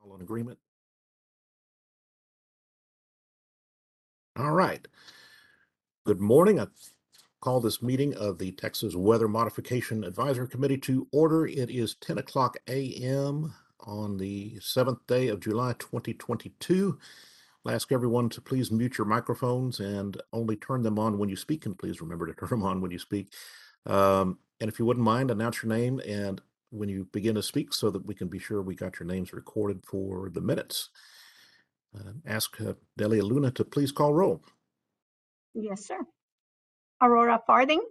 All in agreement? All right. Good morning. I call this meeting of the Texas Weather Modification Advisory Committee to order. It is 10 o'clock a.m. on the 7th day of July 2022. I'll ask everyone to please mute your microphones and only turn them on when you speak, and please remember to turn them on when you speak. And if you wouldn't mind, announce your name and when you begin to speak so that we can be sure we got your names recorded for the minutes. Ask Delia Luna to please call roll. Yes, sir. Aurora Farthing,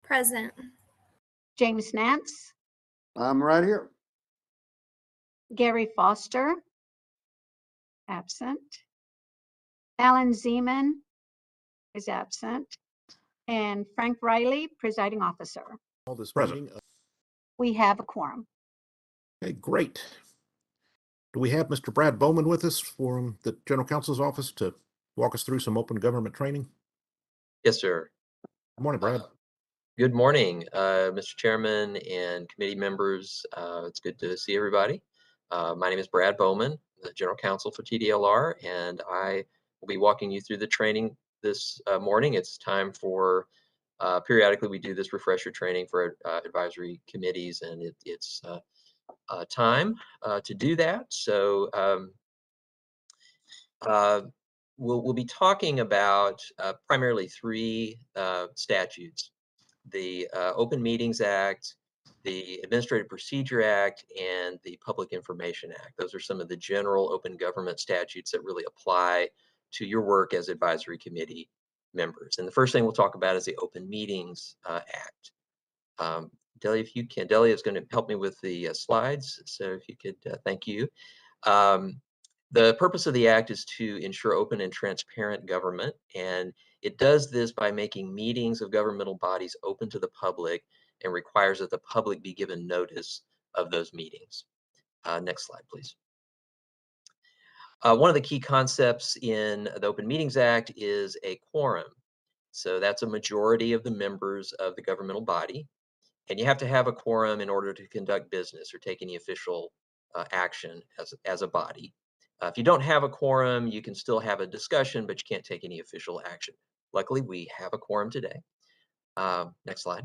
Present. James Nance, I'm right here. Gary Foster, absent. Alan Zeman is absent. And Frank Riley, presiding officer. All this Present. meeting. We have a quorum. Okay, great. Do we have Mr. Brad Bowman with us from the General Counsel's office to walk us through some open government training? Yes, sir. Good morning, Brad. Good morning, Mr. Chairman and committee members. It's good to see everybody. My name is Brad Bowman, the General Counsel for TDLR, and I will be walking you through the training this morning. It's time for, periodically we do this refresher training for advisory committees, and it's time to do that. So we'll be talking about primarily three statutes: the Open Meetings Act, the Administrative Procedure Act, and the Public Information Act. Those are some of the general open government statutes that really apply to your work as advisory committee members. And the first thing we'll talk about is the Open Meetings Act. Delia, if you can, Delia is going to help me with the slides, so if you could, thank you. The purpose of the act is to ensure open and transparent government, and it does this by making meetings of governmental bodies open to the public and requires that the public be given notice of those meetings. Next slide, please. One of the key concepts in the Open Meetings Act is a quorum. So that's a majority of the members of the governmental body, and you have to have a quorum in order to conduct business or take any official action as a body. If you don't have a quorum, you can still have a discussion, but you can't take any official action. Luckily, we have a quorum today. Next slide.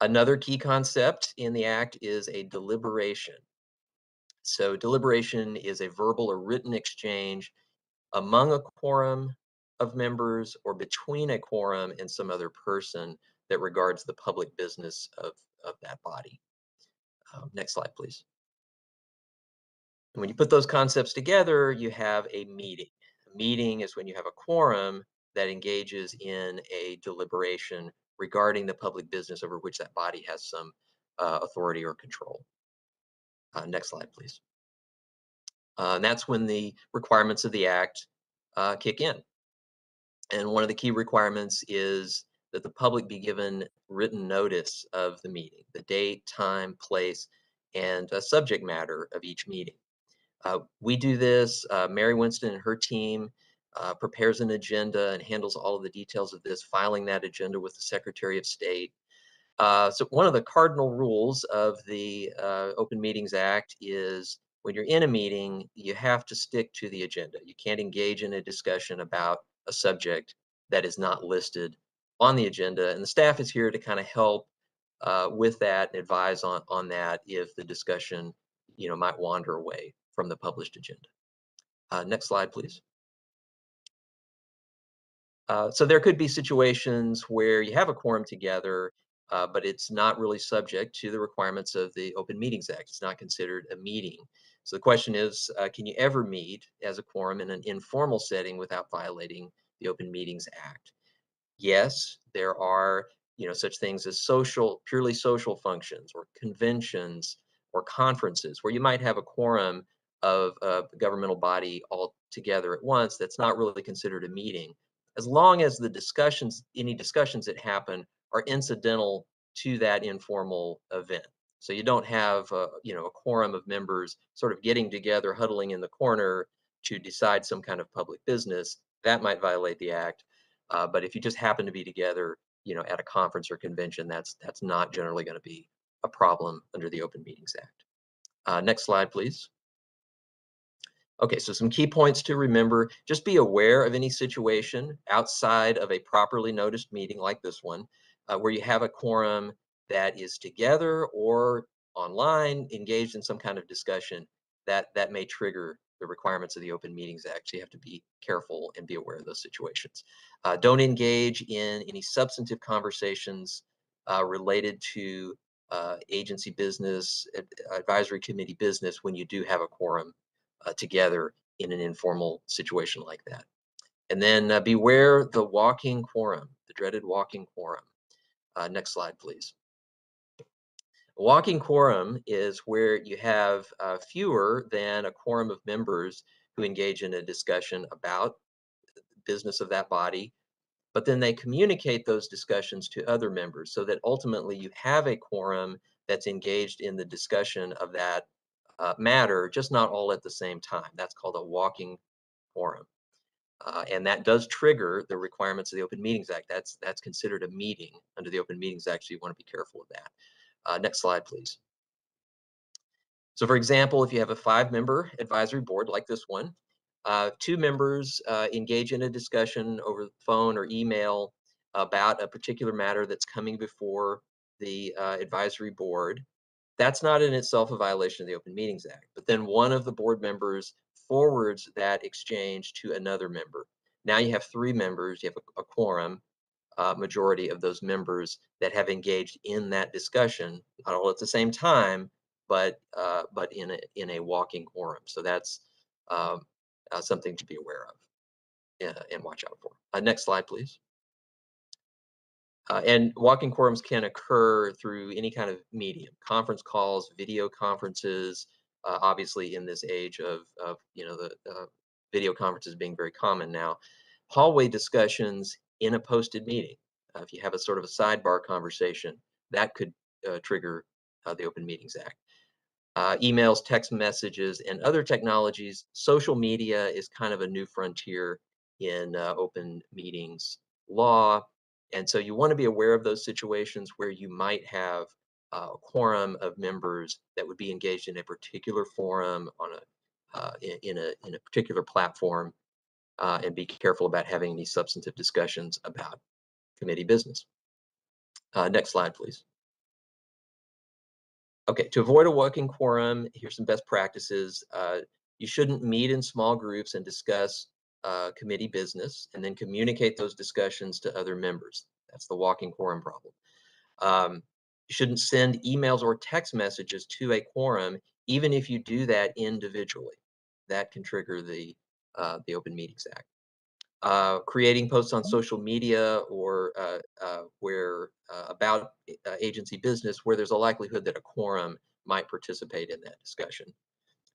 Another key concept in the act is a deliberation. So deliberation is a verbal or written exchange among a quorum of members or between a quorum and some other person that regards the public business of that body. Next slide, please. And when you put those concepts together, you have a meeting. A meeting is when you have a quorum that engages in a deliberation regarding the public business over which that body has some authority or control. Next slide, please. And that's when the requirements of the act kick in. And one of the key requirements is that the public be given written notice of the meeting, the date, time, place, and subject matter of each meeting. We do this. Mary Winston and her team prepares an agenda and handles all of the details of this, filing that agenda with the Secretary of State. So one of the cardinal rules of the Open Meetings Act is when you're in a meeting, you have to stick to the agenda. You can't engage in a discussion about a subject that is not listed on the agenda. And the staff is here to kind of help with that and advise on that if the discussion might wander away from the published agenda. Next slide, please. So there could be situations where you have a quorum together, but it's not really subject to the requirements of the Open Meetings Act. It's not considered a meeting. So the question is, can you ever meet as a quorum in an informal setting without violating the Open Meetings Act? Yes, there are such things as purely social functions or conventions or conferences where you might have a quorum of a governmental body all together at once. That's not really considered a meeting, as long as any discussions that happen are incidental to that informal event. So you don't have a quorum of members sort of getting together, huddling in the corner to decide some kind of public business. That might violate the act. But if you just happen to be together, at a conference or convention, that's not generally going to be a problem under the Open Meetings Act. Next slide, please. Okay, so some key points to remember. Just be aware of any situation outside of a properly noticed meeting like this one, where you have a quorum that is together or online engaged in some kind of discussion that may trigger the requirements of the Open Meetings Act. So you have to be careful and be aware of those situations. Don't engage in any substantive conversations related to agency business, advisory committee business when you do have a quorum together in an informal situation like that. And then beware the walking quorum, the dreaded walking quorum. Next slide, please. A walking quorum is where you have fewer than a quorum of members who engage in a discussion about the business of that body, but then they communicate those discussions to other members so that ultimately you have a quorum that's engaged in the discussion of that matter, just not all at the same time. That's called a walking quorum. And that does trigger the requirements of the Open Meetings Act. That's considered a meeting under the Open Meetings Act, so you want to be careful of that. Next slide, please. So for example, if you have a 5-member advisory board like this one, 2 members engage in a discussion over the phone or email about a particular matter that's coming before the advisory board. That's not in itself a violation of the Open Meetings Act. But then one of the board members forwards that exchange to another member. Now you have 3 members, you have a quorum, majority of those members that have engaged in that discussion, not all at the same time, but in a walking quorum. So that's something to be aware of and watch out for. Next slide, please. And walking quorums can occur through any kind of medium, conference calls, video conferences. Obviously, in this age of the video conferences being very common now, hallway discussions in a posted meeting. If you have a sort of a sidebar conversation, that could trigger the Open Meetings Act. Emails, text messages, and other technologies. Social media is kind of a new frontier in open meetings law. And so you want to be aware of those situations where you might have a quorum of members that would be engaged in a particular forum on in a particular platform, and be careful about having any substantive discussions about committee business. Next slide, please. Okay, to avoid a walking quorum, here's some best practices. You shouldn't meet in small groups and discuss committee business and then communicate those discussions to other members. That's the walking quorum problem. You shouldn't send emails or text messages to a quorum, even if you do that individually. That can trigger the Open Meetings Act. Creating posts on social media or where about agency business where there's a likelihood that a quorum might participate in that discussion.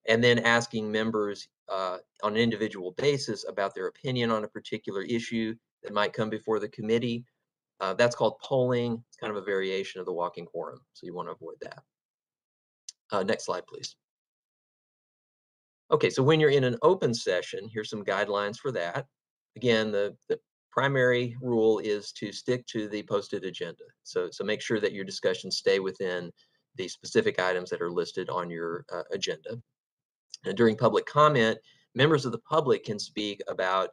And then asking members on an individual basis about their opinion on a particular issue that might come before the committee. That's called polling. It's kind of a variation of the walking quorum, so you want to avoid that. Next slide, please. Okay, so when you're in an open session, here's some guidelines for that. Again, the primary rule is to stick to the posted agenda. So make sure that your discussions stay within the specific items that are listed on your agenda. And during public comment, members of the public can speak about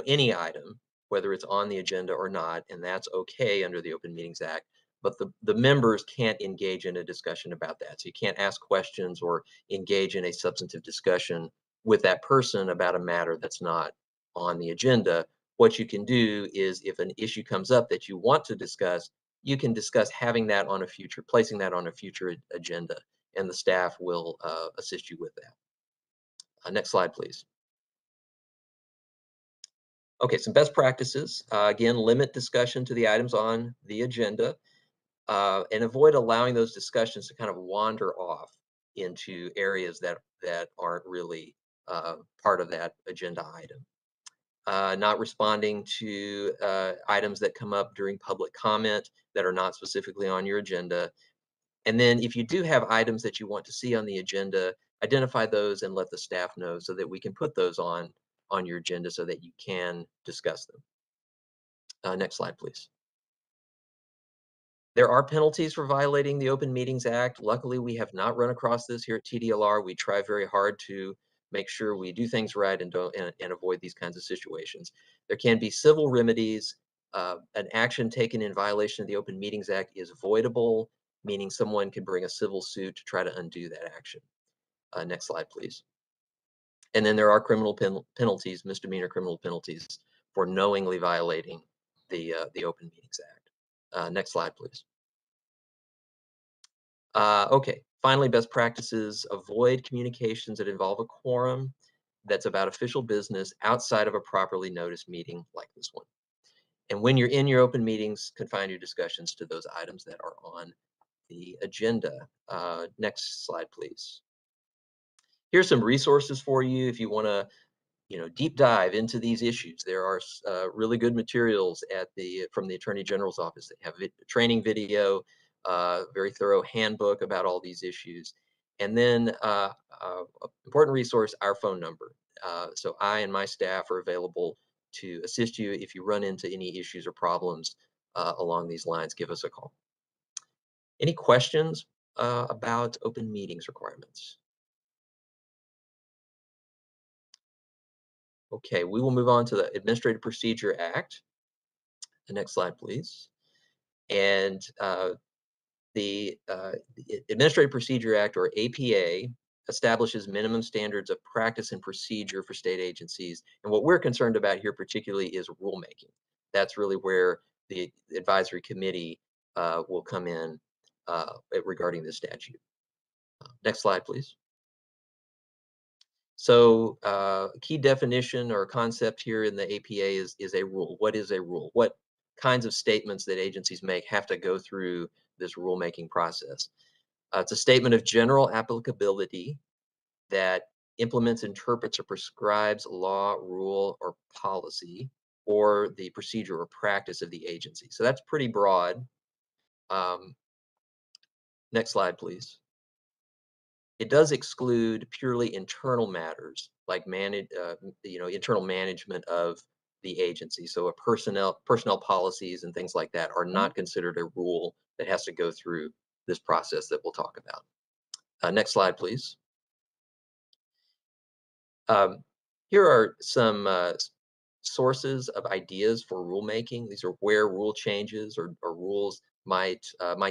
any item, whether it's on the agenda or not, and that's okay under the Open Meetings Act. But the members can't engage in a discussion about that. So you can't ask questions or engage in a substantive discussion with that person about a matter that's not on the agenda. What you can do is if an issue comes up that you want to discuss, you can discuss having that on placing that on a future agenda, and the staff will assist you with that. Next slide, please. Okay, some best practices. Again, limit discussion to the items on the agenda, and avoid allowing those discussions to kind of wander off into areas that aren't really part of that agenda item. Not responding to items that come up during public comment that are not specifically on your agenda. And then if you do have items that you want to see on the agenda, identify those and let the staff know so that we can put those on your agenda so that you can discuss them. Next slide, please. There are penalties for violating the Open Meetings Act. Luckily, we have not run across this here at TDLR. We try very hard to make sure we do things right and don't and avoid these kinds of situations. There can be civil remedies. An action taken in violation of the Open Meetings Act is voidable, meaning someone can bring a civil suit to try to undo that action. Next slide, please. And then there are criminal penalties, misdemeanor criminal penalties for knowingly violating the Open Meetings Act. Next slide, please. Okay, finally, best practices: avoid communications that involve a quorum that's about official business outside of a properly noticed meeting like this one. And when you're in your open meetings, confine your discussions to those items that are on the agenda. Next slide, please. Here's some resources for you if you want to deep dive into these issues. There are really good materials from the Attorney General's office. They have training video, very thorough handbook about all these issues. And then important resource, our phone number. So I and my staff are available to assist you if you run into any issues or problems along these lines. Give us a call. Any questions about open meetings requirements? Okay, we will move on to the Administrative Procedure Act. The next slide, please. And the Administrative Procedure Act, or APA, establishes minimum standards of practice and procedure for state agencies. And what we're concerned about here particularly is rulemaking. That's really where the advisory committee will come in regarding this statute. Next slide, please. So key definition or concept here in the APA is a rule. What is a rule? What kinds of statements that agencies make have to go through this rulemaking process? It's a statement of general applicability that implements, interprets, or prescribes law, rule, or policy, or the procedure or practice of the agency. So that's pretty broad. Next slide, please. It does exclude purely internal matters like internal management of the agency. So a personnel policies and things like that are not considered a rule that has to go through this process that we'll talk about. Next slide, please. Here are some sources of ideas for rulemaking. These are where rule changes or rules might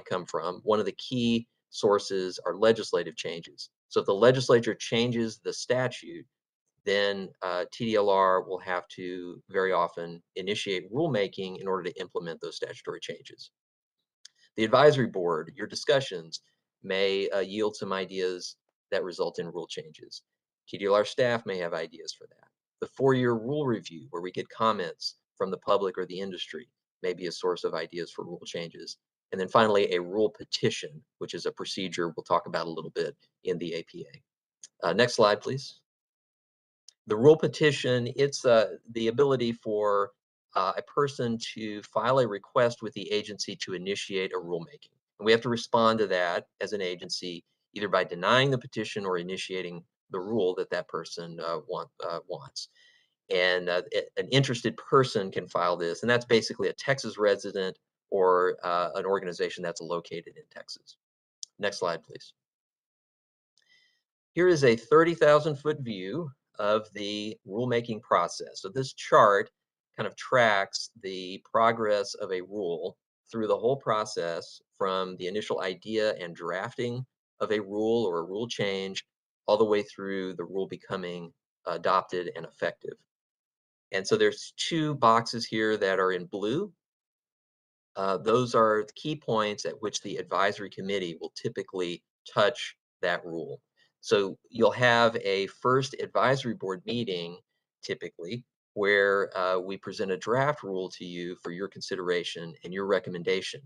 come from. One of the key sources are legislative changes. So if the legislature changes the statute, then TDLR will have to very often initiate rulemaking in order to implement those statutory changes. The advisory board, your discussions, may yield some ideas that result in rule changes. TDLR staff may have ideas for that. The four-year rule review, where we get comments from the public or the industry, may be a source of ideas for rule changes. And then finally, a rule petition, which is a procedure we'll talk about a little bit in the APA. Next slide, please. The rule petition, it's the ability for a person to file a request with the agency to initiate a rulemaking. And we have to respond to that as an agency, either by denying the petition or initiating the rule that that person wants. And an interested person can file this, and that's basically a Texas resident or an organization that's located in Texas. Next slide, please. Here is a 30,000-foot view of the rulemaking process. So this chart kind of tracks the progress of a rule through the whole process, from the initial idea and drafting of a rule or a rule change all the way through the rule becoming adopted and effective. And so there's two boxes here that are in blue. Those are the key points at which the advisory committee will typically touch that rule. So you'll have a first advisory board meeting, typically, where we present a draft rule to you for your consideration and your recommendation.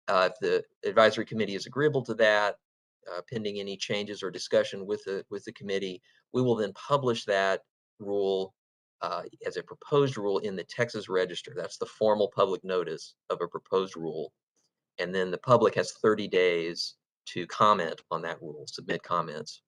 If the advisory committee is agreeable to that, pending any changes or discussion with the committee, we will then publish that rule as a proposed rule in the Texas Register. That's the formal public notice of a proposed rule. And then the public has 30 days to comment on that rule, submit comments.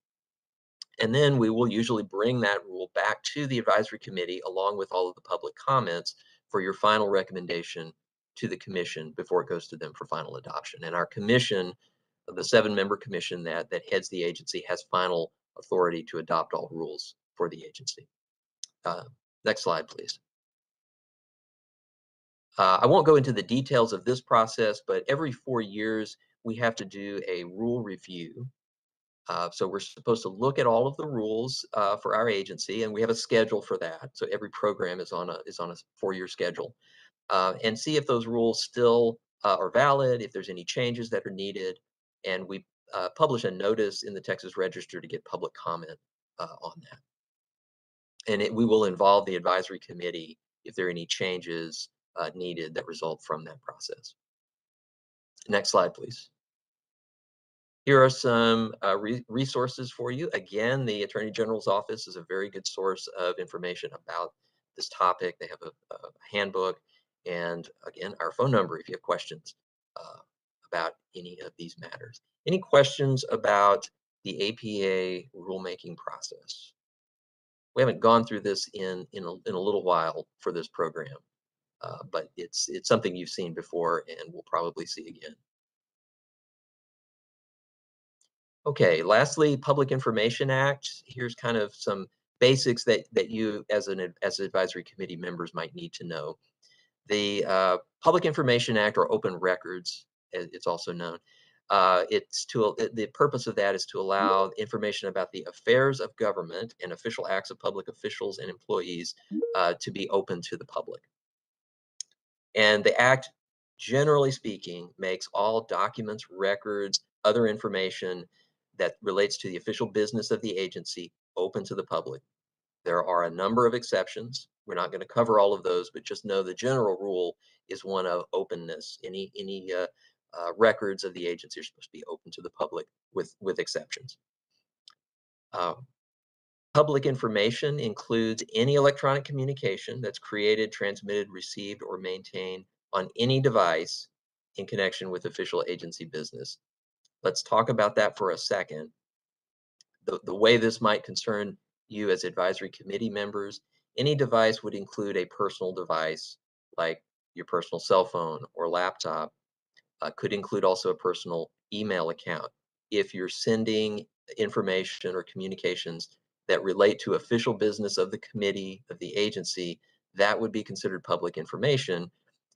And then we will usually bring that rule back to the advisory committee along with all of the public comments for your final recommendation to the commission before it goes to them for final adoption. And our commission, the 7-member commission that heads the agency, has final authority to adopt all rules for the agency. Next slide, please. I won't go into the details of this process, but every 4 years we have to do a rule review. So we're supposed to look at all of the rules for our agency, and we have a schedule for that. So every program is on a 4-year schedule, and see if those rules still are valid, if there's any changes that are needed, and we publish a notice in the Texas Register to get public comment on that. And we will involve the advisory committee if there are any changes needed that result from that process. Next slide, please. Here are some resources for you. Again, the Attorney General's office is a very good source of information about this topic. They have a handbook, and again, our phone number if you have questions about any of these matters. Any questions about the APA rulemaking process? We haven't gone through this in a little while for this program, but it's something you've seen before and we'll probably see again. Okay, lastly, Public Information Act. Here's kind of some basics that you as advisory committee members might need to know. The Public Information Act, or Open Records, as it's also known, the purpose of that is to allow information about the affairs of government and official acts of public officials and employees to be open to the public. And the act, generally speaking, makes all documents, records, other information that relates to the official business of the agency open to the public. There are a number of exceptions. We're not going to cover all of those, but just know the general rule is one of openness. Any records of the agency are supposed to be open to the public with exceptions. Public information includes any electronic communication that's created, transmitted, received, or maintained on any device in connection with official agency business. Let's talk about that for a second. The way this might concern you as advisory committee members, any device would include a personal device like your personal cell phone or laptop, could include also a personal email account. If you're sending information or communications that relate to official business of the committee, of the agency, that would be considered public information.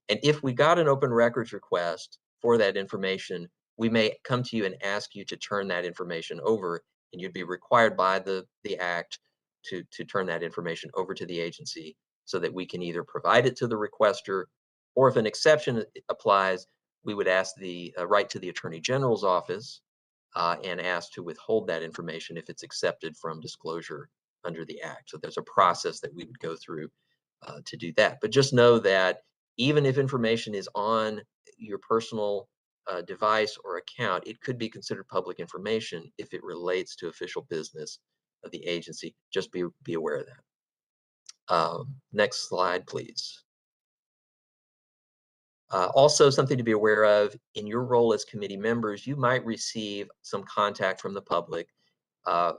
And if we got an open records request for that information, we may come to you and ask you to turn that information over, and you'd be required by the act to turn that information over to the agency so that we can either provide it to the requester, or if an exception applies, we would ask write to the Attorney General's office and ask to withhold that information if it's accepted from disclosure under the act. So there's a process that we would go through to do that. But just know that even if information is on your personal device or account, it could be considered public information if it relates to official business of the agency. Just be aware of that. Next slide, please. Also, something to be aware of, in your role as committee members, you might receive some contact from the public.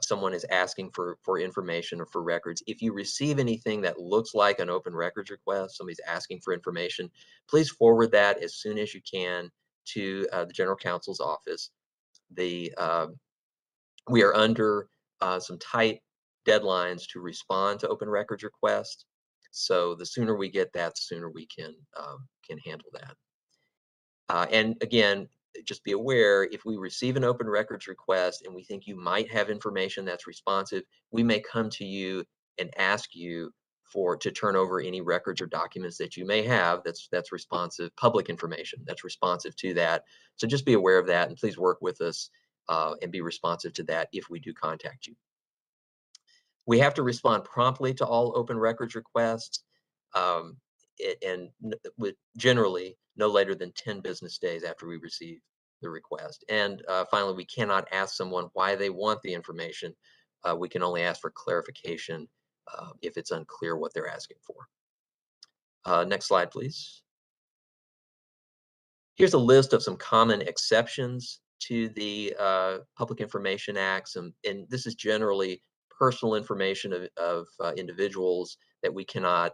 Someone is asking for information or for records. If you receive anything that looks like an open records request, somebody's asking for information, please forward that as soon as you can to the General Counsel's office. We are under some tight deadlines to respond to open records requests. So the sooner we get that, the sooner we can handle that. And again, just be aware, if we receive an open records request and we think you might have information that's responsive, we may come to you and ask you to turn over any records or documents that you may have that's responsive, public information that's responsive to that. So just be aware of that, and please work with us and be responsive to that if we do contact you. We have to respond promptly to all open records requests, and with generally no later than 10 business days after we receive the request. And finally, we cannot ask someone why they want the information. We can only ask for clarification if it's unclear what they're asking for. Next slide, please. Here's a list of some common exceptions to the Public Information Acts, and this is generally personal information of individuals that we cannot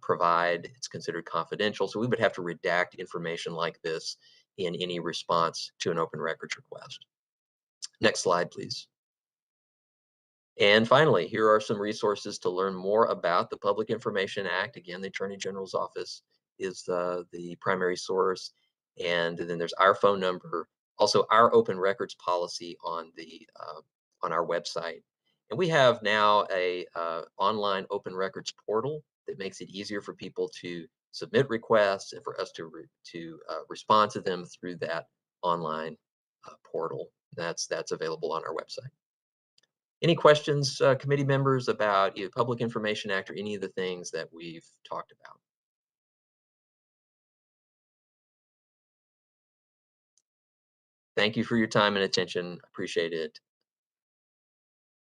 provide. It's considered confidential, so we would have to redact information like this in any response to an open records request. Next slide, please. And finally, here are some resources to learn more about the Public Information Act. Again, the Attorney General's office is the primary source. And then there's our phone number, also our open records policy on our website. And we have now a online open records portal that makes it easier for people to submit requests and for us to respond to them through that online portal. That's available on our website. Any questions, committee members, about either Public Information Act or any of the things that we've talked about? Thank you for your time and attention. Appreciate it.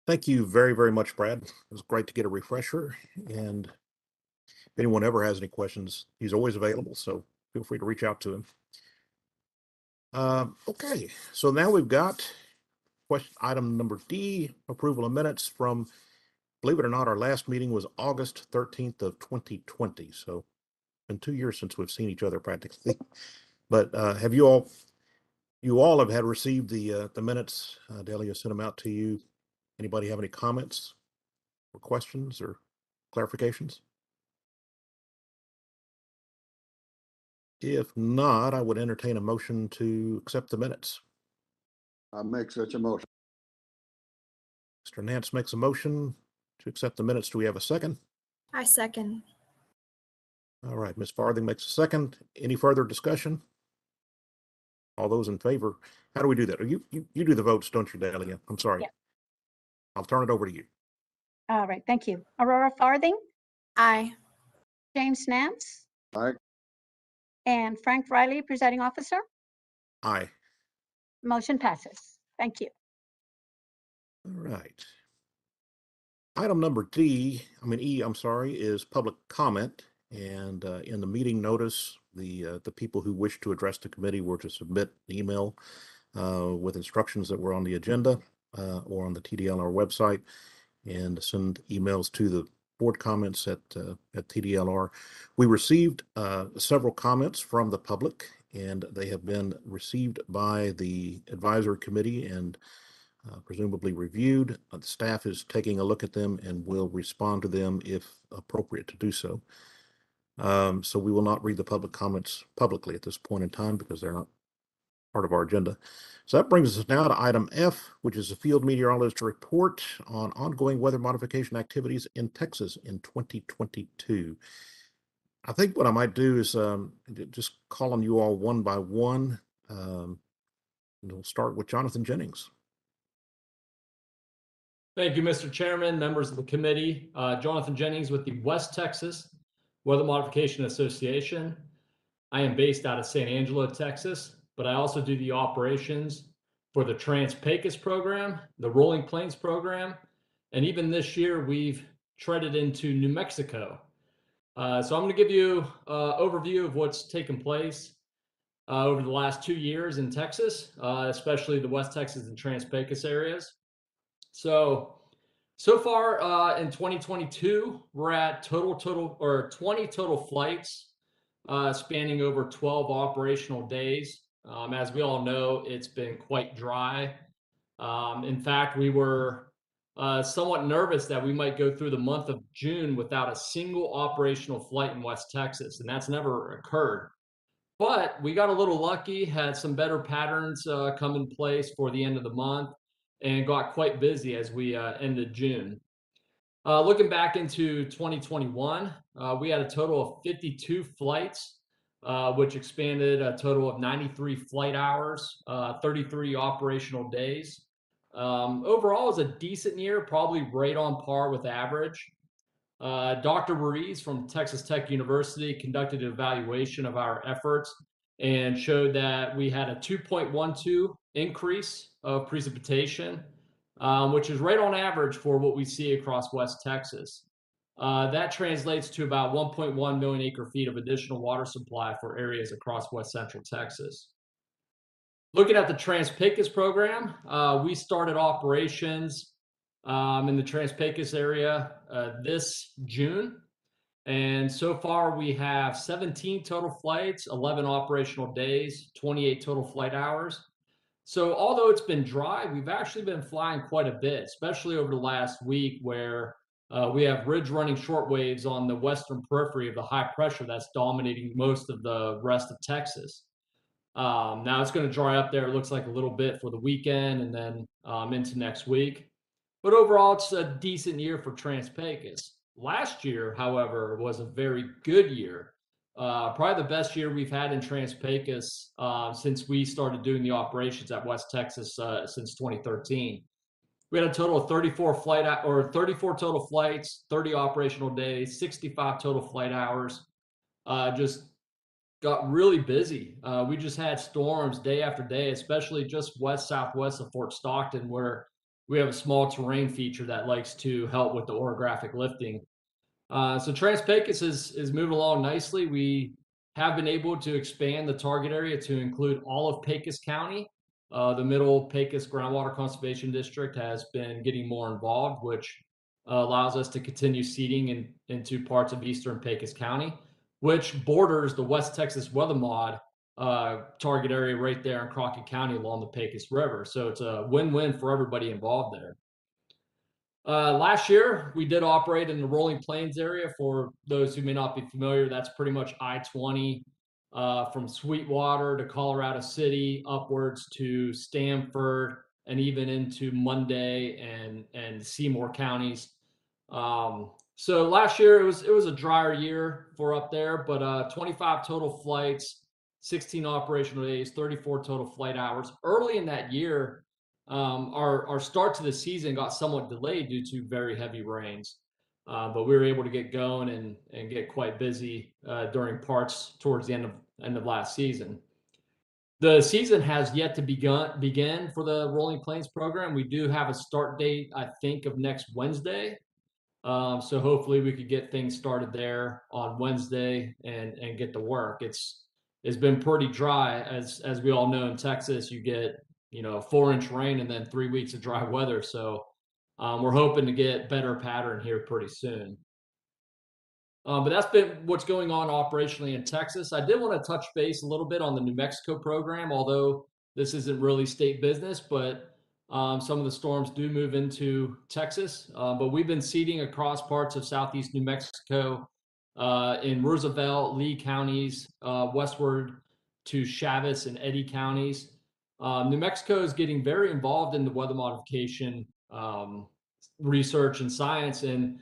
Thank you very, very much, Brad. It was great to get a refresher. And if anyone ever has any questions, he's always available. So feel free to reach out to him. Okay, so now we've got question item number D, approval of minutes from, believe it or not, our last meeting was August 13th of 2020. So it's been 2 years since we've seen each other practically. But have you all have had received the minutes? Delia sent them out to you. Anybody have any comments or questions or clarifications? If not, I would entertain a motion to accept the minutes. I make such a motion. Mr. Nance makes a motion to accept the minutes. Do we have a second? I second. All right, Ms. Farthing makes a second. Any further discussion? All those in favor? How do we do that? You do the votes, don't you, Delia? I'm sorry. Yeah. I'll turn it over to you. All right, thank you. Aurora Farthing, Aye. James Nance, Aye. and Frank Riley, presiding officer. Aye. Motion passes. Thank you. All right. Item number E, I'm sorry, is public comment. And in the meeting notice, the people who wish to address the committee were to submit an email with instructions that were on the agenda or on the TDLR website, and send emails to the board comments at TDLR. We received several comments from the public, and they have been received by the advisory committee and presumably reviewed. The staff is taking a look at them and will respond to them if appropriate to do so. So we will not read the public comments publicly at this point in time because they're not part of our agenda. So that brings us now to item F, which is a field meteorologist report on ongoing weather modification activities in Texas in 2022. I think what I might do is just call on you all one by one. And we'll start with Jonathan Jennings. Thank you, Mr. Chairman, members of the committee. Jonathan Jennings with the West Texas Weather Modification Association. I am based out of San Angelo, Texas, but I also do the operations for the Trans-Pecos program, the Rolling Plains program, and even this year we've treaded into New Mexico. So I'm going to give you an overview of what's taken place over the last 2 years in Texas, especially the West Texas and Trans-Pecos areas. So far in 2022, we're at 20 total flights spanning over 12 operational days. As we all know, it's been quite dry. In fact, we were somewhat nervous that we might go through the month of June without a single operational flight in West Texas, and that's never occurred. But we got a little lucky, had some better patterns come in place for the end of the month, and got quite busy as we ended June. Looking back into 2021, we had a total of 52 flights, which expanded a total of 93 flight hours, 33 operational days. Overall, it was a decent year, probably right on par with average. Dr. Ruiz from Texas Tech University conducted an evaluation of our efforts and showed that we had a 2.12 increase of precipitation, which is right on average for what we see across West Texas. That translates to about 1.1 million acre feet of additional water supply for areas across West Central Texas. Looking at the Trans-Pecos program, we started operations in the Trans-Pecos area this June. And so far, we have 17 total flights, 11 operational days, 28 total flight hours. So although it's been dry, we've actually been flying quite a bit, especially over the last week where we have ridge running short waves on the western periphery of the high pressure that's dominating most of the rest of Texas. Now it's going to dry up there, it looks like a little bit for the weekend and then into next week. But overall, it's a decent year for Trans-Pecos. Last year, however, was a very good year. Probably the best year we've had in Trans-Pecos since we started doing the operations at West Texas since 2013. We had a total of 34 total flights, 30 operational days, 65 total flight hours. Just got really busy. We just had storms day after day, especially just west southwest of Fort Stockton, where we have a small terrain feature that likes to help with the orographic lifting. So Trans-Pecos is moving along nicely. We have been able to expand the target area to include all of Pecos County. The Middle Pecos Groundwater Conservation District has been getting more involved, which allows us to continue seeding into parts of eastern Pecos County, which borders the West Texas Weather Mod target area right there in Crockett County along the Pecos River. So it's a win-win for everybody involved there. Last year, we did operate in the Rolling Plains area. For those who may not be familiar, that's pretty much I-20 from Sweetwater to Colorado City, upwards to Stanford, and even into Monday and Seymour counties. So last year, it was a drier year for up there, but 25 total flights, 16 operational days, 34 total flight hours. Early in that year, our start to the season got somewhat delayed due to very heavy rains, but we were able to get going and get quite busy during parts towards the end of last season. The season has yet to begin for the Rolling Plains program. We do have a start date, I think, of next Wednesday. So hopefully we could get things started there on Wednesday and get to work. It's been pretty dry, as we all know in Texas. You get 4-inch rain and then 3 weeks of dry weather. So we're hoping to get better pattern here pretty soon. But that's been what's going on operationally in Texas. I did want to touch base a little bit on the New Mexico program, although this isn't really state business, but some of the storms do move into Texas. But we've been seeding across parts of southeast New Mexico in Roosevelt, Lee counties, westward to Chaves and Eddy counties. New Mexico is getting very involved in the weather modification research and science, and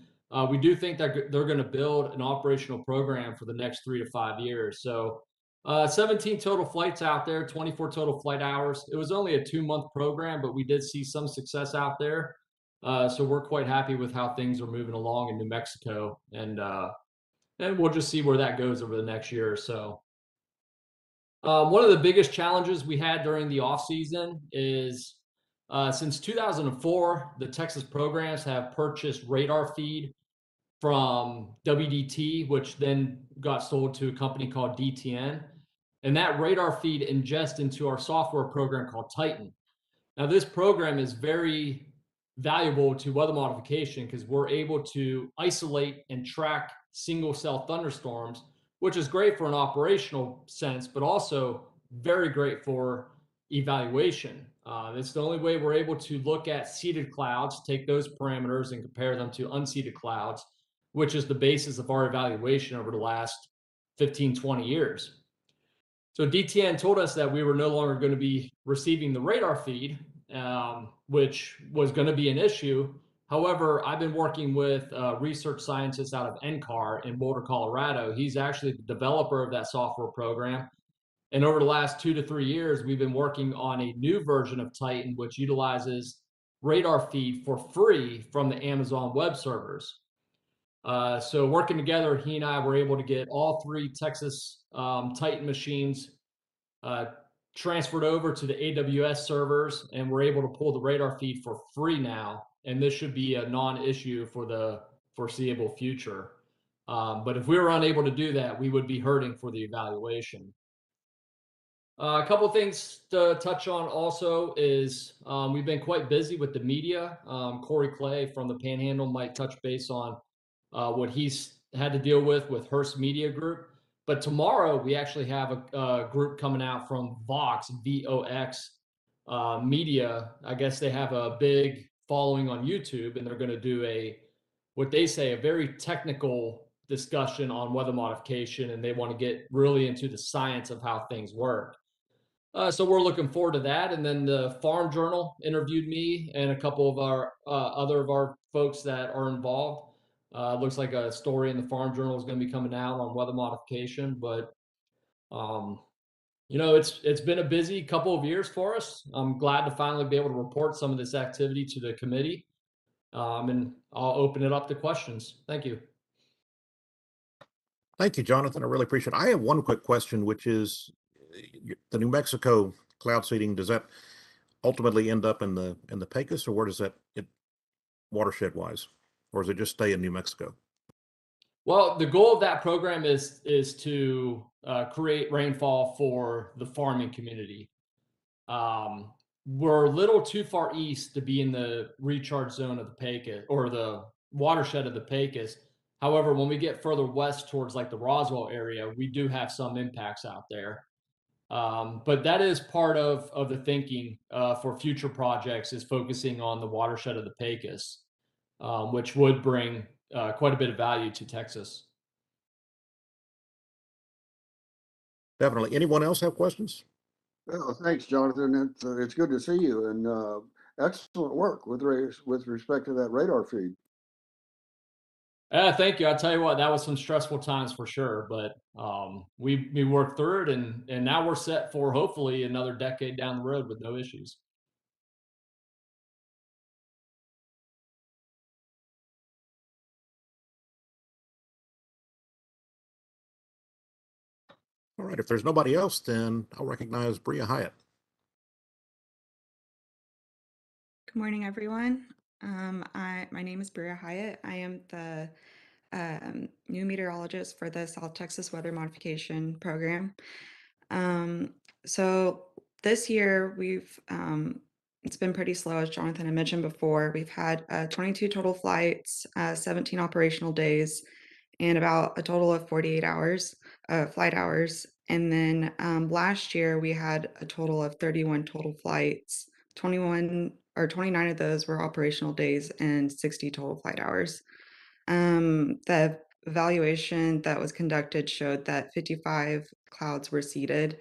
we do think that they're going to build an operational program for the next 3 to 5 years. So 17 total flights out there, 24 total flight hours. It was only a 2-month program, but we did see some success out there. So we're quite happy with how things are moving along in New Mexico, and we'll just see where that goes over the next year or so. One of the biggest challenges we had during the off season is since 2004, the Texas programs have purchased radar feed from WDT, which then got sold to a company called DTN. And that radar feed ingests into our software program called Titan. Now, this program is very valuable to weather modification because we're able to isolate and track single cell thunderstorms, which is great for an operational sense, but also very great for evaluation. It's the only way we're able to look at seeded clouds, take those parameters and compare them to unseeded clouds, which is the basis of our evaluation over the last 15, 20 years. So DTN told us that we were no longer going to be receiving the radar feed, which was going to be an issue. However, I've been working with a research scientist out of NCAR in Boulder, Colorado. He's actually the developer of that software program. And over the last 2 to 3 years, we've been working on a new version of Titan, which utilizes radar feed for free from the Amazon web servers. So working together, he and I were able to get all 3 Texas Titan machines transferred over to the AWS servers, and we're able to pull the radar feed for free now. And this should be a non-issue for the foreseeable future. But if we were unable to do that, we would be hurting for the evaluation. A couple of things to touch on also is we've been quite busy with the media. Corey Clay from the Panhandle might touch base on what he's had to deal with Hearst Media Group. But tomorrow we actually have a group coming out from Vox, VOX Media. I guess they have a big following on YouTube, and they're going to do what they say, a very technical discussion on weather modification, and they want to get really into the science of how things work. So we're looking forward to that. And then the Farm Journal interviewed me and a couple of our other of our folks that are involved. Looks like a story in the Farm Journal is going to be coming out on weather modification. But it's been a busy couple of years for us. I'm glad to finally be able to report some of this activity to the committee. And I'll open it up to questions. Thank you. Thank you, Jonathan. I really appreciate it. I have one quick question, which is the New Mexico cloud seeding, does that ultimately end up in the Pecos, or where does that watershed wise, or does it just stay in New Mexico? Well, the goal of that program is to create rainfall for the farming community. We're a little too far east to be in the recharge zone of the Pecos or the watershed of the Pecos. However, when we get further west towards like the Roswell area, we do have some impacts out there. But that is part of the thinking for future projects, is focusing on the watershed of the Pecos, which would bring quite a bit of value to Texas. Definitely. Anyone else have questions? Well, thanks, Jonathan. It's good to see you, and excellent work with respect to that radar feed. Thank you. I'll tell you what, that was some stressful times for sure, but we worked through it, and now we're set for hopefully another decade down the road with no issues. All right. If there's nobody else, then I'll recognize Bria Hyatt. Good morning, everyone. My name is Bria Hyatt. I am the new meteorologist for the South Texas Weather Modification Program. So this year it's been pretty slow, as Jonathan had mentioned before. We've had 22 total flights, 17 operational days, and about a total of 48 hours, flight hours. And then last year we had a total of 31 total flights. 29 of those were operational days and 60 total flight hours. The evaluation that was conducted showed that 55 clouds were seeded,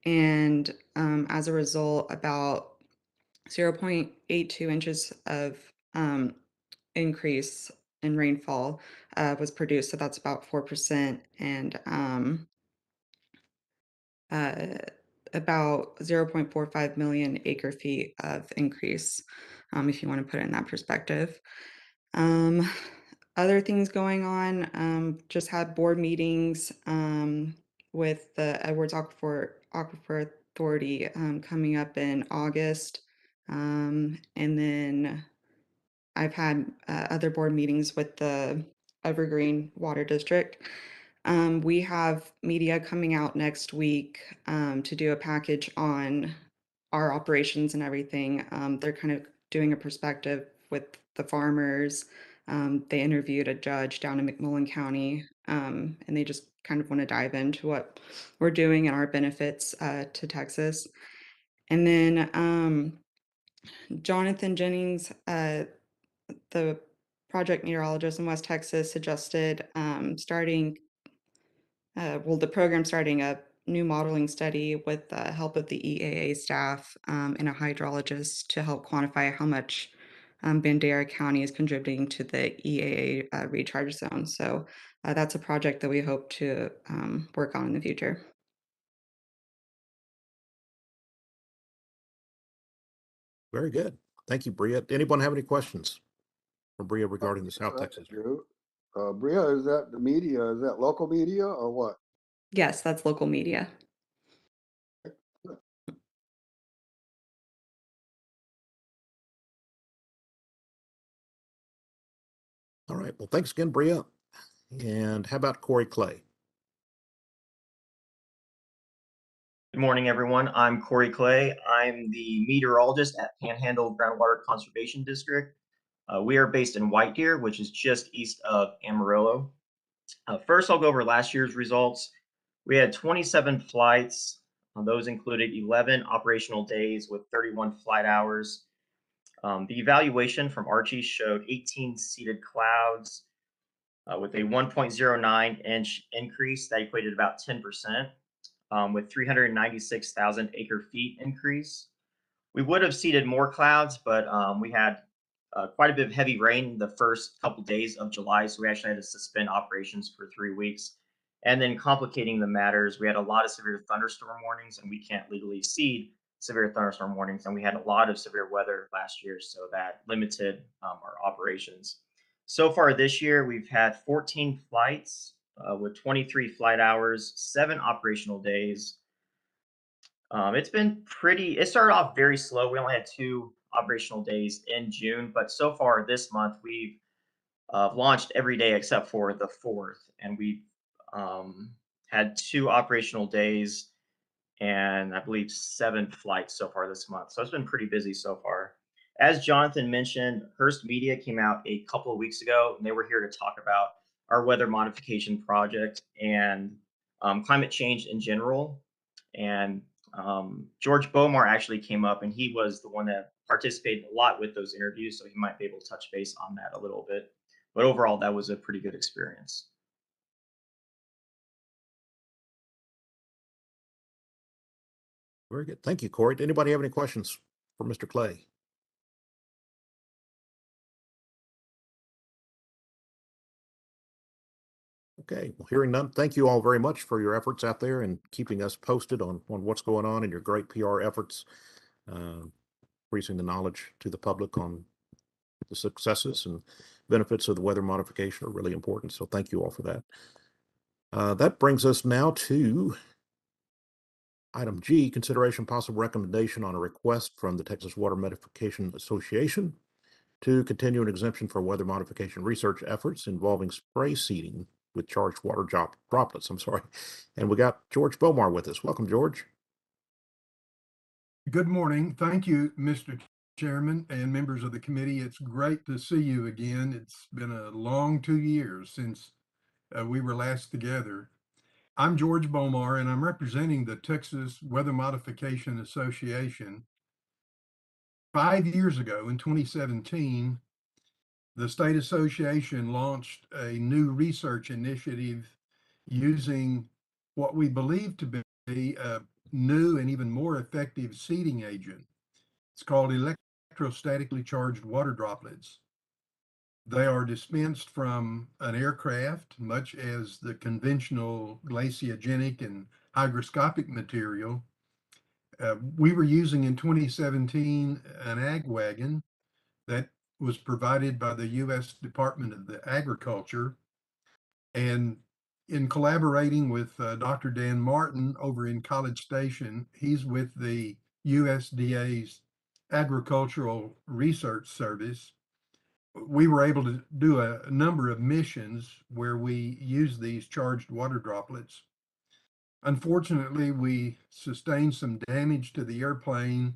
and as a result, about 0.82 inches of increase in rainfall was produced. So that's about 4%, and about 0.45 million acre feet of increase, if you want to put it in that perspective. Other things going on, just had board meetings with the Edwards Aquifer Authority coming up in August. And then I've had other board meetings with the Evergreen Water District. We have media coming out next week to do a package on our operations and everything. They're kind of doing a perspective with the farmers. They interviewed a judge down in McMullen County, and they just kind of want to dive into what we're doing and our benefits to Texas. And then Jonathan Jennings, the project meteorologist in West Texas, suggested the program starting a new modeling study with the help of the EAA staff and a hydrologist to help quantify how much Bandera County is contributing to the EAA recharge zone. So that's a project that we hope to work on in the future. Very good. Thank you, Bria. Anyone have any questions for Bria regarding the South That's Texas? true. Bria, is that the media? Is that local media or what? Yes, that's local media. All right. Well, thanks again, Bria. And how about Corey Clay? Good morning, everyone. I'm Corey Clay. I'm the meteorologist at Panhandle Groundwater Conservation District. We are based in White Deer, which is just east of Amarillo. First, I'll go over last year's results. We had 27 flights. Those included 11 operational days with 31 flight hours. The evaluation from Archie showed 18 seated clouds with a 1.09 inch increase that equated about 10%, with 396,000 acre feet increase. We would have seeded more clouds, but we had quite a bit of heavy rain the first couple days of July, so we actually had to suspend operations for 3 weeks. And then complicating the matters, we had a lot of severe thunderstorm warnings, and we can't legally seed severe thunderstorm warnings, and we had a lot of severe weather last year, so that limited our operations. So far this year, we've had 14 flights with 23 flight hours, 7 operational days. It's been pretty, it started off very slow. We only had 2 operational days in June, but so far this month, we've launched every day except for the 4th, and we've had 2 operational days and I believe 7 flights so far this month. So it's been pretty busy so far. As Jonathan mentioned, Hearst Media came out a couple of weeks ago, and they were here to talk about our weather modification project and climate change in general. And George Bomar actually came up, and he was the one that participated a lot with those interviews, so he might be able to touch base on that a little bit. But overall, that was a pretty good experience. Very good. Thank you, Corey. Did anybody have any questions for Mr. Clay? Okay, well, hearing none, thank you all very much for your efforts out there and keeping us posted on what's going on and your great PR efforts, increasing the knowledge to the public on the successes and benefits of the weather modification are really important. So thank you all for that. That brings us now to item G, consideration possible recommendation on a request from the Texas Water Modification Association to continue an exemption for weather modification research efforts involving spray seeding with charged water droplets. And we got George Bomar with us. Welcome, George. Good morning. Thank you, Mr. Chairman and members of the committee. It's great to see you again. It's been a long 2 years since we were last together. I'm George Bomar, and I'm representing the Texas Weather Modification Association. 5 years ago, in 2017, the state association launched a new research initiative using what we believe to be a new and even more effective seeding agent. It's called electrostatically charged water droplets. They are dispensed from an aircraft, much as the conventional glaciogenic and hygroscopic material. We were using in 2017 an ag wagon that was provided by the U.S. Department of Agriculture. And in collaborating with Dr. Dan Martin over in College Station, he's with the USDA's Agricultural Research Service. We were able to do a number of missions where we use these charged water droplets. Unfortunately, we sustained some damage to the airplane,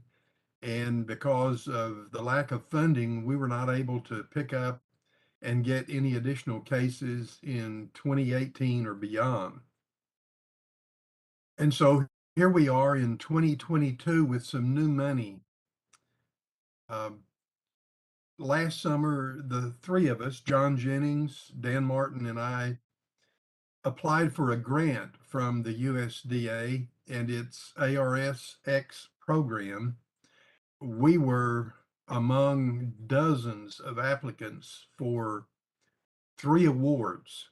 and because of the lack of funding, we were not able to pick up and get any additional cases in 2018 or beyond. And so here we are in 2022 with some new money. Last summer, the 3 of us, John Jennings, Dan Martin, and I, applied for a grant from the USDA and its ARS-X program. We were among dozens of applicants for 3 awards,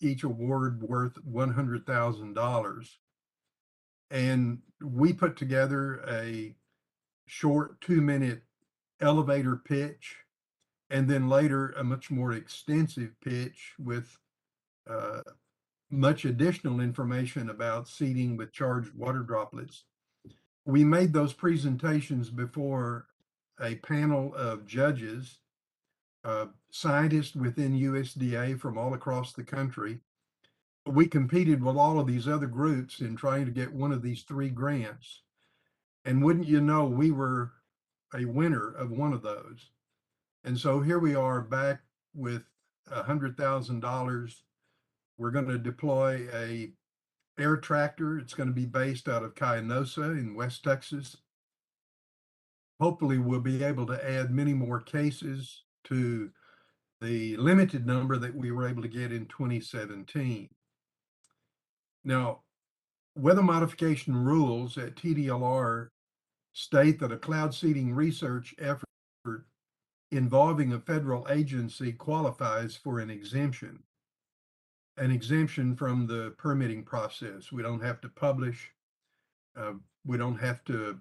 each award worth $100,000. And we put together a short 2-minute elevator pitch, and then later a much more extensive pitch with much additional information about seeding with charged water droplets. We made those presentations before a panel of judges, scientists within USDA from all across the country. We competed with all of these other groups in trying to get one of these 3 grants. And wouldn't you know, we were a winner of one of those. And so here we are back with $100,000 We're going to deploy a air tractor. It's going to be based out of Cayenosa in West Texas. Hopefully, we'll be able to add many more cases to the limited number that we were able to get in 2017. Now, weather modification rules at TDLR state that a cloud seeding research effort involving a federal agency qualifies for an exemption from the permitting process. We don't have to publish. We don't have to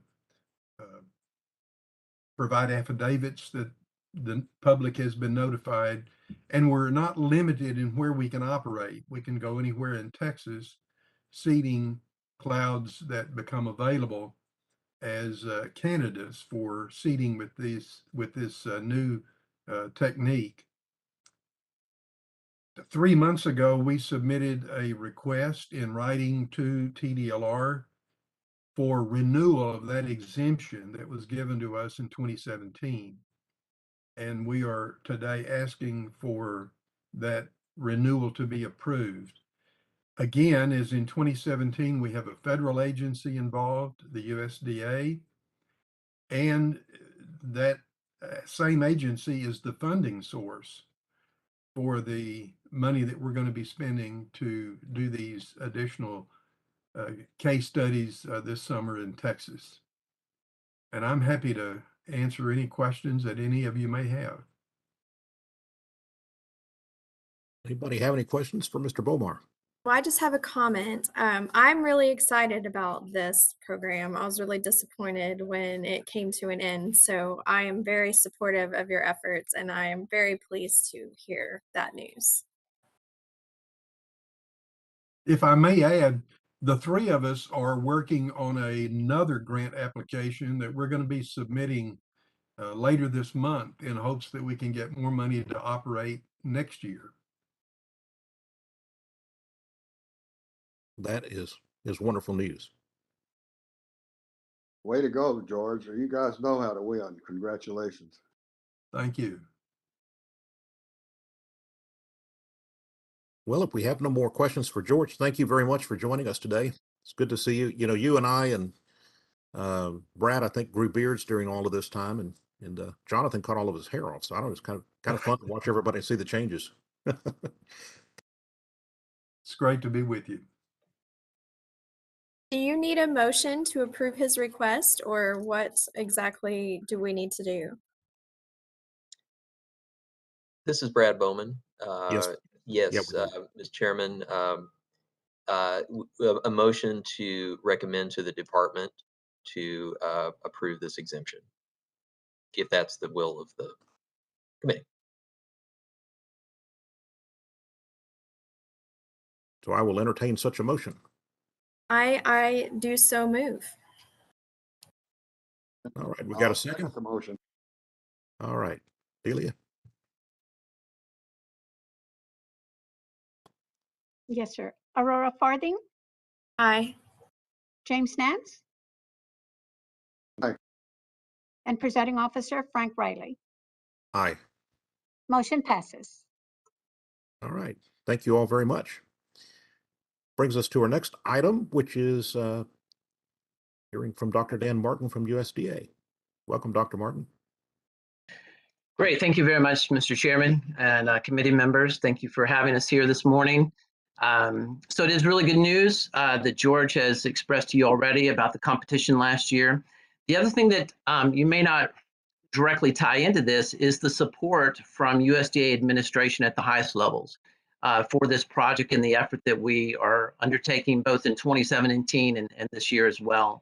provide affidavits that the public has been notified, and we're not limited in where we can operate. We can go anywhere in Texas, seeding clouds that become available as candidates for seeding with this new technique. 3 months ago, we submitted a request in writing to TDLR for renewal of that exemption that was given to us in 2017. And we are today asking for that renewal to be approved. Again, as in 2017, we have a federal agency involved, the USDA, and that same agency is the funding source for the money that we're going to be spending to do these additional case studies this summer in Texas. And I'm happy to answer any questions that any of you may have. Anybody have any questions for Mr. Bomar? Well, I just have a comment. I'm really excited about this program. I was really disappointed when it came to an end. So I am very supportive of your efforts, and I am very pleased to hear that news. If I may add, the three of us are working on another grant application that we're going to be submitting later this month in hopes that we can get more money to operate next year. That is wonderful news. Way to go, George. You guys know how to win. Congratulations. Thank you. Well, if we have no more questions for George, thank you very much for joining us today. It's good to see you. You know, you and I and Brad, I think, grew beards during all of this time, and Jonathan cut all of his hair off. So I don't know, it's kind of fun to watch everybody see the changes. It's great to be with you. Do you need a motion to approve his request, or what exactly do we need to do? This is Brad Bowman. Yes. Yes, Yeah, we do. Mr. Chairman, a motion to recommend to the department to approve this exemption, if that's the will of the committee. So I will entertain such a motion. I do so move. All right, we got I'll a second? the motion. All right, Delia? Yes, sir. Aurora Farthing, Aye. James Nance. Aye. And presiding officer Frank Riley. Aye. Motion passes. All right, thank you all very much. Brings us to our next item, which is hearing from Dr. Dan Martin from USDA. Welcome, Dr. Martin. Great. Thank you very much, Mr. Chairman and committee members. Thank you for having us here this morning. So it is really good news that George has expressed to you already about the competition last year. The other thing that you may not directly tie into this is the support from USDA administration at the highest levels for this project and the effort that we are undertaking both in 2017 and this year as well.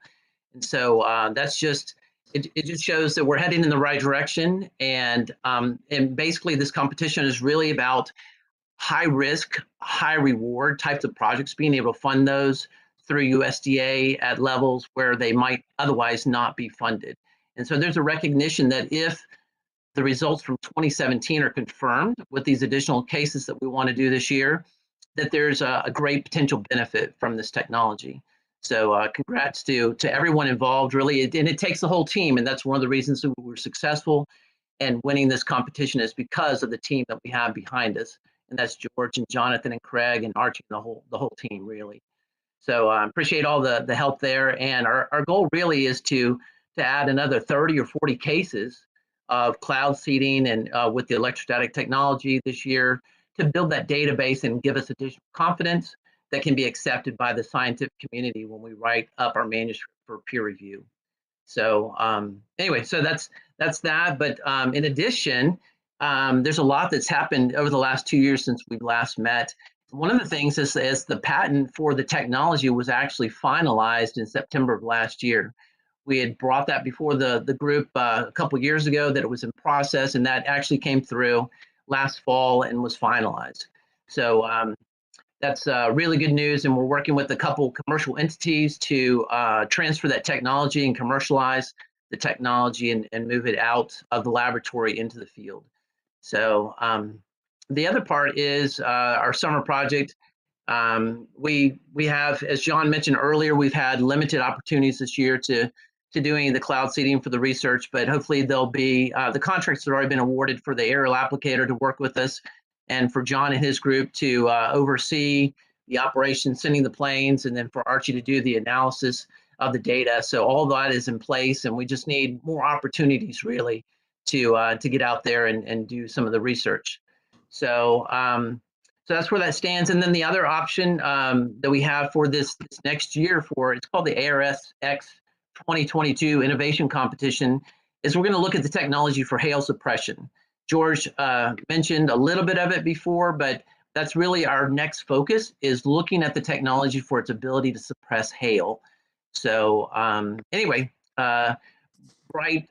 And so that's just, it just shows that we're heading in the right direction. And basically this competition is really about high risk, high reward types of projects, being able to fund those through USDA at levels where they might otherwise not be funded. And so there's a recognition that if the results from 2017 are confirmed with these additional cases that we want to do this year, that there's a great potential benefit from this technology. So congrats to everyone involved, really. And it takes the whole team. And that's one of the reasons that we're successful and winning this competition is because of the team that we have behind us. and that's George and Jonathan and Craig and Archie and the whole team really. So I appreciate all the help there. And our goal really is to add another 30 or 40 cases of cloud seeding and with the electrostatic technology this year to build that database and give us additional confidence that can be accepted by the scientific community when we write up our manuscript for peer review. So anyway, so that's that. But in addition, there's a lot that's happened over the last 2 years since we last met. One of the things is the patent for the technology was actually finalized in September of last year. We had brought that before the group a couple of years ago that it was in process, and that actually came through last fall and was finalized. So that's really good news, and we're working with a couple commercial entities to transfer that technology and commercialize the technology and move it out of the laboratory into the field. So the other part is our summer project. We have, as John mentioned earlier, we've had limited opportunities this year to do any of the cloud seeding for the research, but hopefully there'll be the contracts that have already been awarded for the aerial applicator to work with us, and for John and his group to oversee the operation, sending the planes, and then for Archie to do the analysis of the data. So all that is in place, and we just need more opportunities really to get out there and do some of the research. So so that's where that stands. And then the other option that we have for this next year it's called the ARSX 2022 Innovation Competition, is we're going to look at the technology for hail suppression. George mentioned a little bit of it before, but that's really our next focus, is looking at the technology for its ability to suppress hail. So anyway, bright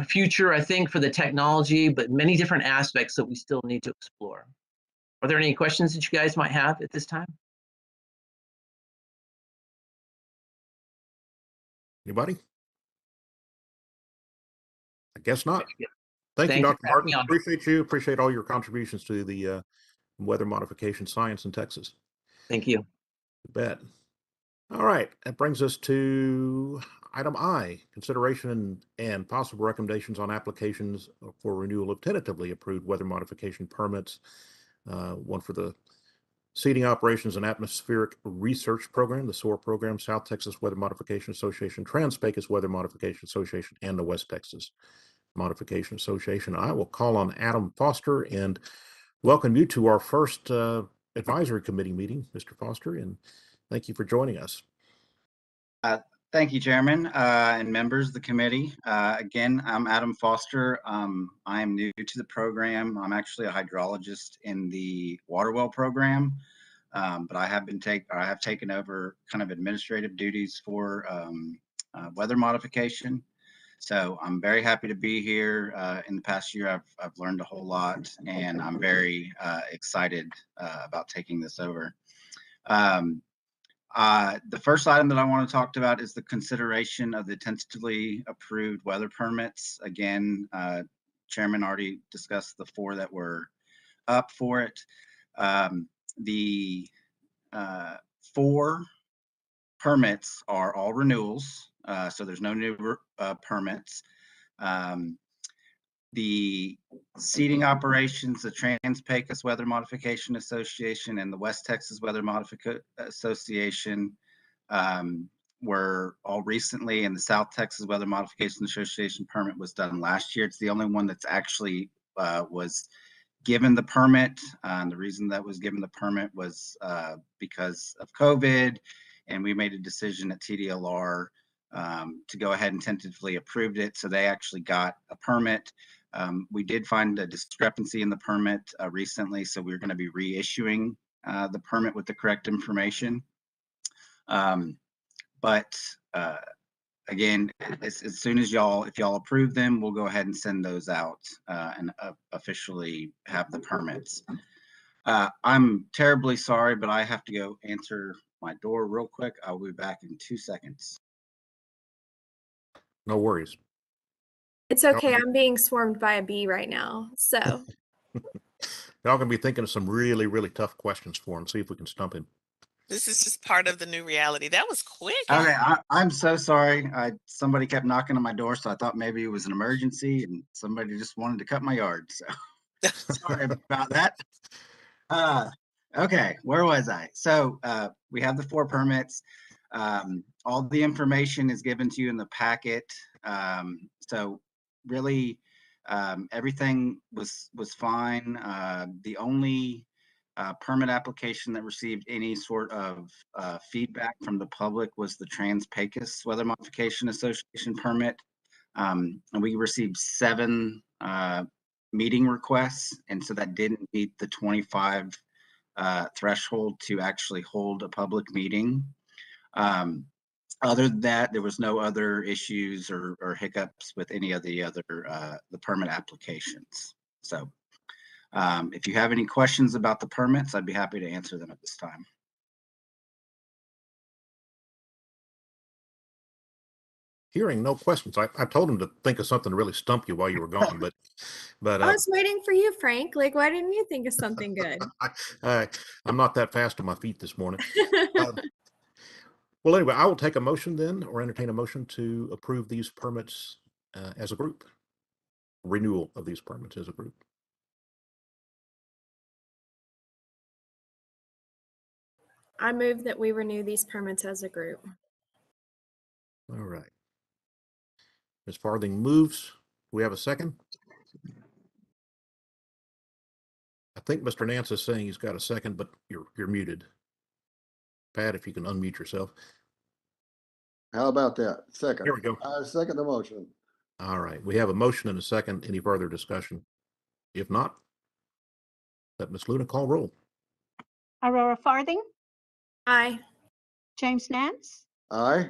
future, I think, for the technology, but many different aspects that we still need to explore. Are there any questions that you guys might have at this time? Anybody? I guess not. Thank you, Thanks Dr. for having Martin. me on. Appreciate you. Appreciate all your contributions to the weather modification science in Texas. Thank you. You bet. All right, that brings us to item I, consideration and possible recommendations on applications for renewal of tentatively approved weather modification permits. One for the Seeding Operations and Atmospheric Research Program, the SOAR program, South Texas Weather Modification Association, Trans-Pecos Weather Modification Association, and the West Texas Modification Association. I will call on Adam Foster and welcome you to our first advisory committee meeting, Mr. Foster, and thank you for joining us. Thank you, Chairman and members of the committee. Again, I'm Adam Foster. I'm new to the program. I'm actually a hydrologist in the water well program, but I have taken over kind of administrative duties for weather modification. So I'm very happy to be here. In the past year, I've learned a whole lot, and I'm very excited about taking this over. The first item that I want to talk about is the consideration of the tentatively approved weather permits. Again, Chairman already discussed the 4 that were up for it. The 4 permits are all renewals, so there's no new permits. The Seeding Operations, the Trans-Pecos Weather Modification Association, and the West Texas Weather Modification Association were all recently, and the South Texas Weather Modification Association permit was done last year. It's the only one that's actually was given the permit. The reason that was given the permit was because of COVID, and we made a decision at TDLR to go ahead and tentatively approved it. So they actually got a permit. We did find a discrepancy in the permit recently, so we're going to be reissuing the permit with the correct information. But again, as soon as if y'all approve them, we'll go ahead and send those out and officially have the permits. I'm terribly sorry, but I have to go answer my door real quick. I'll be back in 2 seconds. No worries. It's okay. I'm being swarmed by a bee right now. So Y'all gonna be thinking of some really, really tough questions for him. See if we can stump him. This is just part of the new reality. That was quick. Okay, I'm so sorry. Somebody kept knocking on my door, so I thought maybe it was an emergency and somebody just wanted to cut my yard. So sorry about that. Okay, where was I? So we have the 4 permits. All the information is given to you in the packet. So really, everything was fine. The only permit application that received any sort of feedback from the public was the Trans-Pecos Weather Modification Association permit. And we received 7 meeting requests, and so that didn't meet the 25 threshold to actually hold a public meeting. Other than that, there was no other issues or hiccups with any of the other the permit applications. So if you have any questions about the permits, I'd be happy to answer them at this time. Hearing no questions, I told him to think of something to really stump you while you were gone, but I was waiting for you, Frank. Like, why didn't you think of something good? I'm not that fast on my feet this morning. Well, anyway, I will take a motion then, or entertain a motion to approve these permits as a group. Renewal of these permits as a group. I move that we renew these permits as a group. All right. Ms. Farthing moves. Do we have a second? I think Mr. Nance is saying he's got a second, but you're muted. Pat, if you can unmute yourself. How about that? Second. Here we go. I second the motion. All right. We have a motion and a second. Any further discussion? If not, let Ms. Luna call roll. Aurora Farthing, Aye. James Nance, Aye.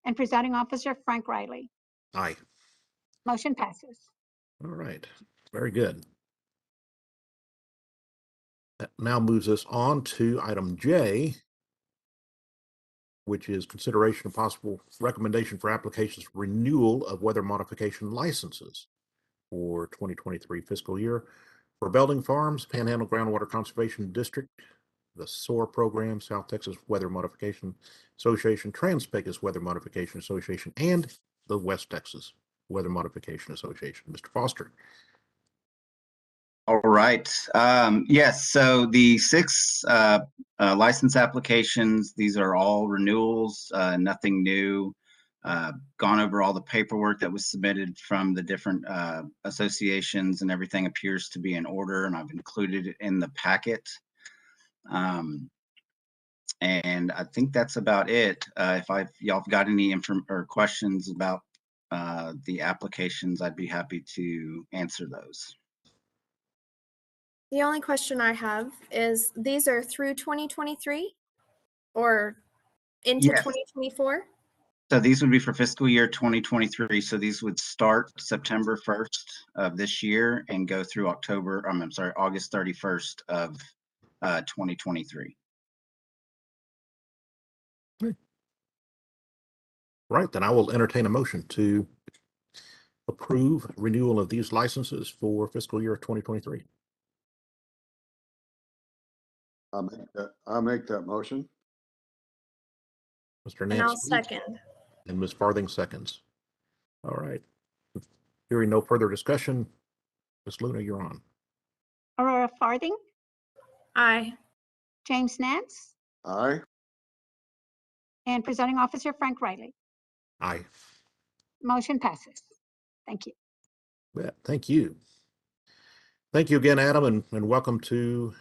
and presiding officer Frank Riley. Aye. Motion passes. All right. Very good. That now moves us on to item J, which is consideration of possible recommendation for applications for renewal of weather modification licenses for 2023 fiscal year for Belding Farms, Panhandle Groundwater Conservation District, the SOAR program, South Texas Weather Modification Association, Trans-Pecos Weather Modification Association, and the West Texas Weather Modification Association. Mr. Foster. All right. Yes, so the 6 license applications, these are all renewals, nothing new. Gone over all the paperwork that was submitted from the different associations, and everything appears to be in order, and I've included it in the packet. And I think that's about it. If y'all have got any or questions about the applications, I'd be happy to answer those. The only question I have is these are through 2023 or into Yes. 2024? So these would be for fiscal year 2023. So these would start September 1st of this year and go through August 31st of 2023. Right, then I will entertain a motion to approve renewal of these licenses for fiscal year 2023. I'll make that motion. Mr. And Nance I'll second. and Ms. Farthing seconds. All right. Hearing no further discussion, Ms. Luna, you're on. Aurora Farthing, Aye. James Nance, Aye. and presiding officer Frank Riley. Aye. Motion passes. Thank you. Yeah, thank you. Thank you again, Adam, and welcome to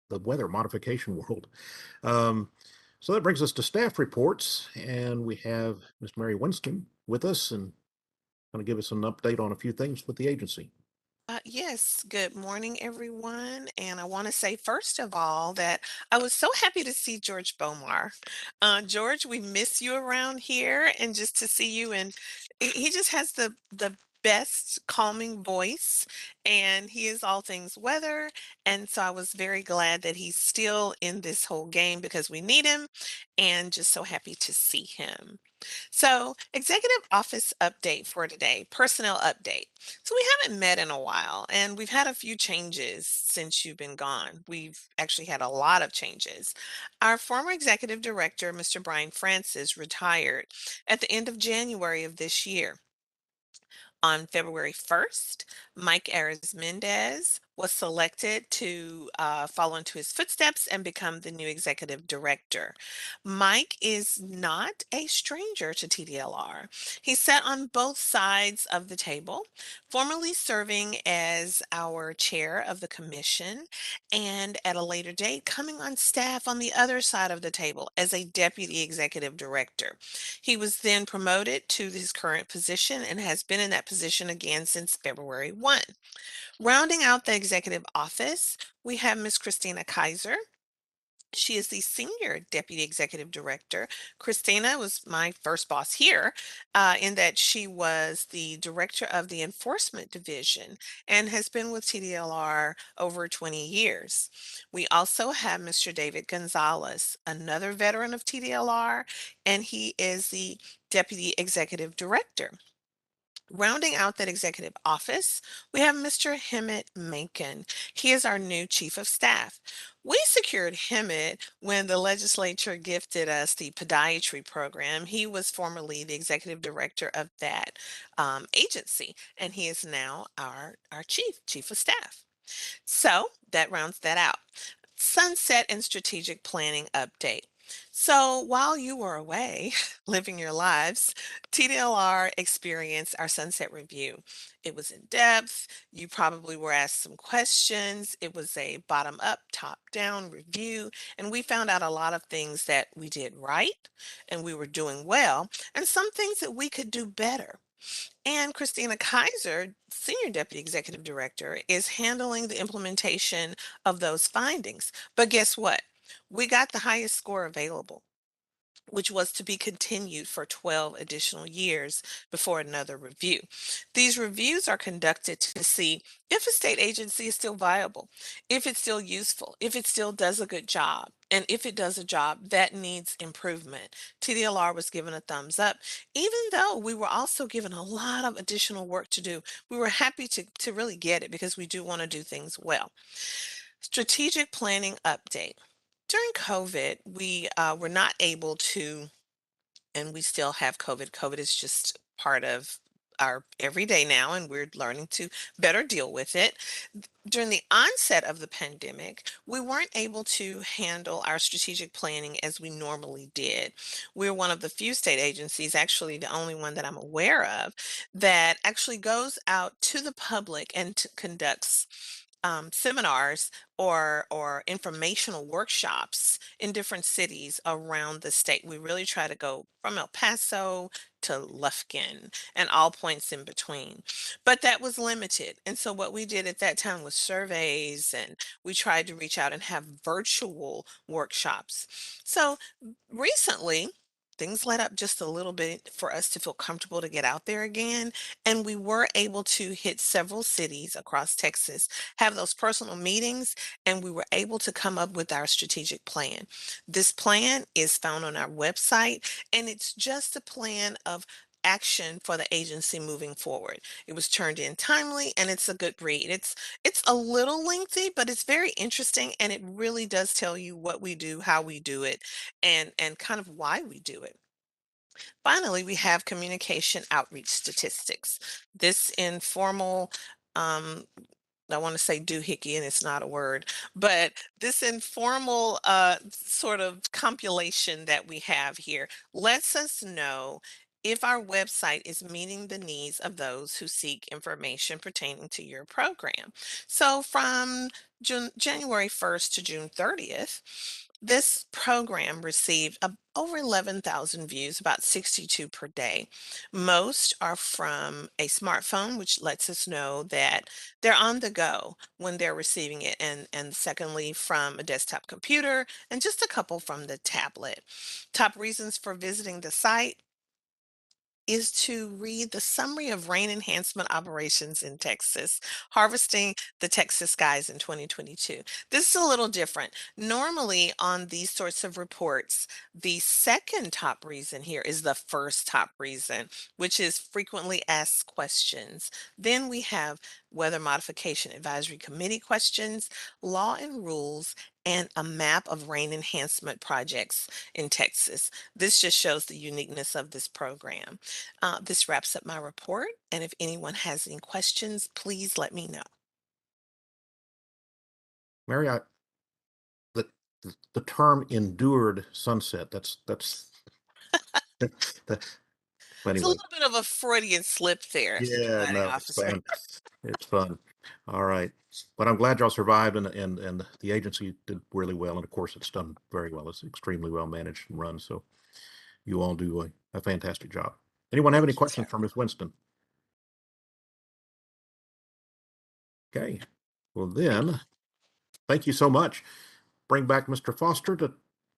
the weather modification world. So that brings us to staff reports, and we have Ms. Mary Winston with us and going to give us an update on a few things with the agency. Yes, good morning, everyone. And I want to say, first of all, that I was so happy to see George Bomar. George, we miss you around here, and just to see you, and he just has the best calming voice, and he is all things weather. And so I was very glad that he's still in this whole game because we need him, and just so happy to see him. So, executive office update for today, personnel update. So, we haven't met in a while, and we've had a few changes since you've been gone. We've actually had a lot of changes. Our former executive director, Mr. Brian Francis, retired at the end of January of this year. On February 1st, Mike Arizmendez was selected to follow into his footsteps and become the new executive director. Mike is not a stranger to TDLR. He sat on both sides of the table, formerly serving as our chair of the commission, and at a later date, coming on staff on the other side of the table as a deputy executive director. He was then promoted to his current position and has been in that position again since February 1. Rounding out the executive office, we have Ms. Christina Kaiser. She is the Senior Deputy Executive Director. Christina was my first boss here, in that she was the Director of the Enforcement Division and has been with TDLR over 20 years. We also have Mr. David Gonzalez, another veteran of TDLR, and he is the Deputy Executive Director. Rounding out that executive office, we have Mr. Hemant Mankin. He is our new chief of staff. We secured Hemant when the legislature gifted us the podiatry program. He was formerly the executive director of that agency, and he is now our chief of staff. So that rounds that out. Sunset and strategic planning update. So while you were away living your lives, TDLR experienced our sunset review. It was in depth. You probably were asked some questions. It was a bottom up, top down review. And we found out a lot of things that we did right and we were doing well, and some things that we could do better. And Christina Kaiser, Senior Deputy Executive Director, is handling the implementation of those findings. But guess what? We got the highest score available, which was to be continued for 12 additional years before another review. These reviews are conducted to see if a state agency is still viable, if it's still useful, if it still does a good job, and if it does a job that needs improvement. TDLR was given a thumbs up, even though we were also given a lot of additional work to do. We were happy to really get it because we do want to do things well. Strategic planning update. During COVID, we were not able to, and we still have COVID. COVID is just part of our everyday now, and we're learning to better deal with it. During the onset of the pandemic, we weren't able to handle our strategic planning as we normally did. We're one of the few state agencies, actually the only one that I'm aware of, that actually goes out to the public and conducts seminars or informational workshops in different cities around the state. We really try to go from El Paso to Lufkin and all points in between. But that was limited. And so what we did at that time was surveys, and we tried to reach out and have virtual workshops. So recently, things let up just a little bit for us to feel comfortable to get out there again. And we were able to hit several cities across Texas, have those personal meetings, and we were able to come up with our strategic plan. This plan is found on our website, and it's just a plan of action for the agency moving forward. It was turned in timely, and it's a good read. It's a little lengthy, but it's very interesting, and it really does tell you what we do, how we do it, and kind of why we do it. Finally, we have communication outreach statistics. This informal, um, I want to say doohickey, and it's not a word, but this informal sort of compilation that we have here lets us know if our website is meeting the needs of those who seek information pertaining to your program. So from January 1st to June 30th, this program received over 11,000 views, about 62 per day. Most are from a smartphone, which lets us know that they're on the go when they're receiving it, and secondly from a desktop computer, and just a couple from the tablet. Top reasons for visiting the site is to read the summary of rain enhancement operations in Texas, harvesting the Texas skies in 2022. This is a little different. Normally on these sorts of reports, the second top reason here is the first top reason, which is frequently asked questions. Then we have weather modification advisory committee questions, law and rules, and a map of rain enhancement projects in Texas. This just shows the uniqueness of this program. This wraps up my report, and if anyone has any questions, please let me know. Mary, the term endured sunset, that's that, but It's a anyway. little bit of a Freudian slip there, Yeah, presiding no, it's officer. fun. It's fun. All right. But I'm glad y'all survived and the agency did really well. And of course it's done very well. It's extremely well managed and run. So you all do a fantastic job. Anyone have any Thank you, questions sir. for Ms. Winston? Okay. Well then, thank you so much. Bring back Mr. Foster to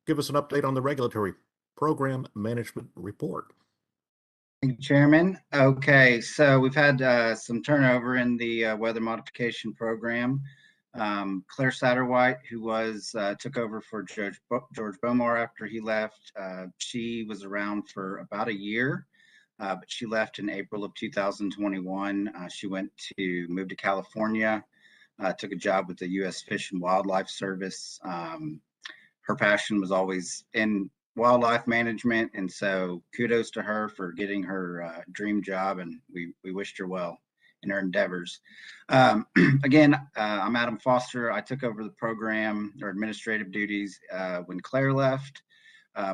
give us an update on the regulatory program management report. Thank you, Chairman. Okay, so we've had some turnover in the weather modification program. Claire Satterwhite, who took over for George Bomar after he left, she was around for about a year, but she left in April of 2021. She moved to California, took a job with the U.S. Fish and Wildlife Service. Her passion was always in wildlife management, and so kudos to her for getting her dream job, and we wished her well in her endeavors. Again, I'm Adam Foster. I took over the program or administrative duties when Claire left.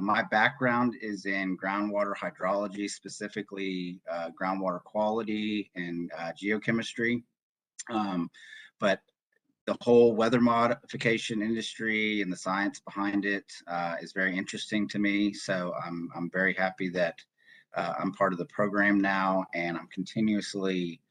My background is in groundwater hydrology, specifically groundwater quality and geochemistry. But the whole weather modification industry and the science behind it is very interesting to me. So I'm very happy that I'm part of the program now, and I'm continuously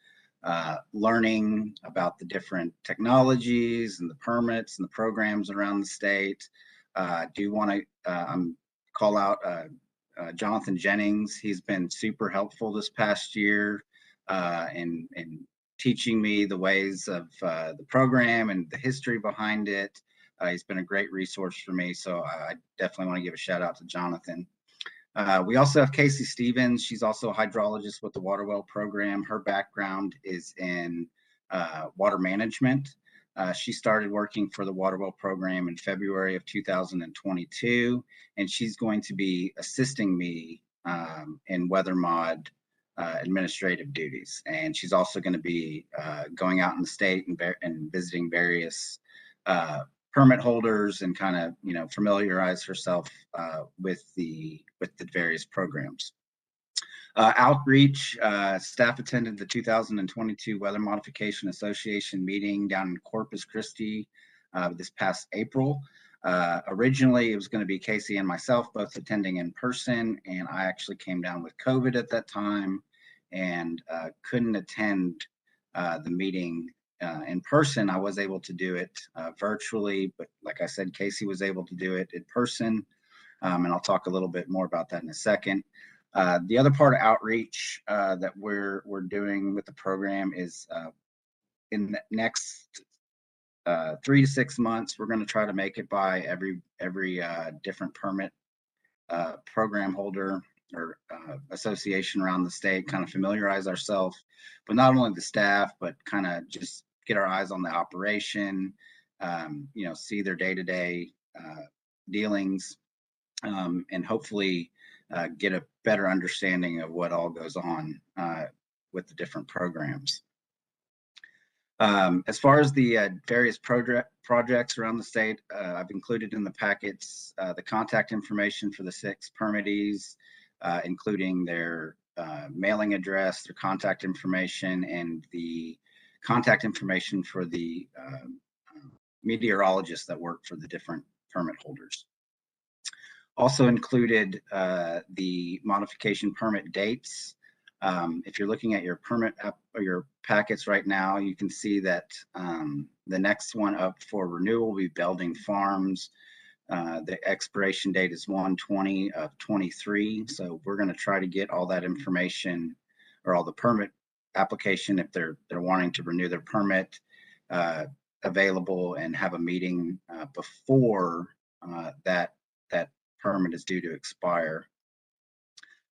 learning about the different technologies and the permits and the programs around the state. I do want to call out Jonathan Jennings. He's been super helpful this past year in teaching me the ways of the program and the history behind it. He's been a great resource for me, so I definitely want to give a shout out to Jonathan. We also have Casey Stevens. She's also a hydrologist with the Water Well program. Her background is in water management. She started working for the Water Well program in February of 2022, and she's going to be assisting me in weather mod administrative duties. And she's also going to be going out in the state and visiting various permit holders and kind of, familiarize herself with the various programs. Outreach, staff attended the 2022 Weather Modification Association meeting down in Corpus Christi this past April. Originally, it was going to be Casey and myself both attending in person, and I actually came down with COVID at that time and couldn't attend the meeting in person. I was able to do it virtually, but like I said, Casey was able to do it in person, and I'll talk a little bit more about that in a second. The other part of outreach that we're doing with the program is in the next 3 to 6 months, we're going to try to make it by every different permit program holder or association around the state, kind of familiarize ourselves with not only the staff, but kind of just get our eyes on the operation, see their day-to-day dealings, and hopefully get a better understanding of what all goes on with the different programs. As far as the various projects around the state, I've included in the packets the contact information for the 6 permittees, including their mailing address, their contact information, and the contact information for the meteorologists that work for the different permit holders. Also included the modification permit dates. If you're looking at your permit or your packets right now, you can see that the next one up for renewal will be Belding Farms. The expiration date is 1/20 of 23. So we're going to try to get all that information or all the permit application, if they're wanting to renew their permit, available and have a meeting before that permit is due to expire.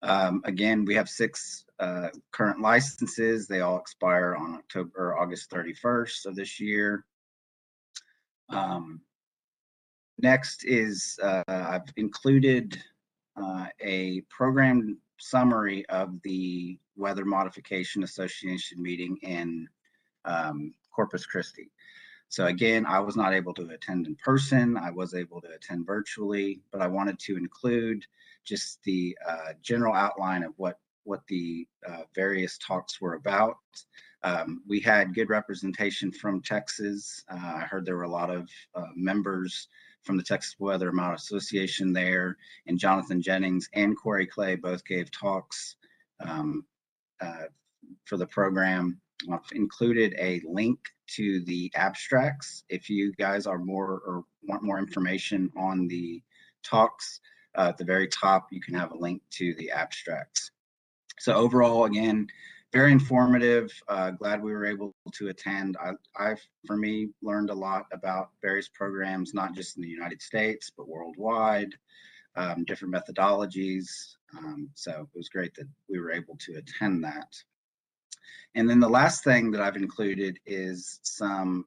Again, we have 6 current licenses. They all expire on August 31st of this year. Next is I've included a program summary of the Weather Modification Association meeting in Corpus Christi. So again, I was not able to attend in person. I was able to attend virtually, but I wanted to include just the general outline of what the various talks were about. We had good representation from Texas. I heard there were a lot of members from the Texas Weather Model Association there, and Jonathan Jennings and Corey Clay both gave talks for the program. I've included a link to the abstracts if you guys are more or want more information on the talks. At the very top, you can have a link to the abstracts. So overall, again, very informative. Glad we were able to attend. I, for me, learned a lot about various programs, not just in the United States, but worldwide, different methodologies. So it was great that we were able to attend that. And then the last thing that I've included is some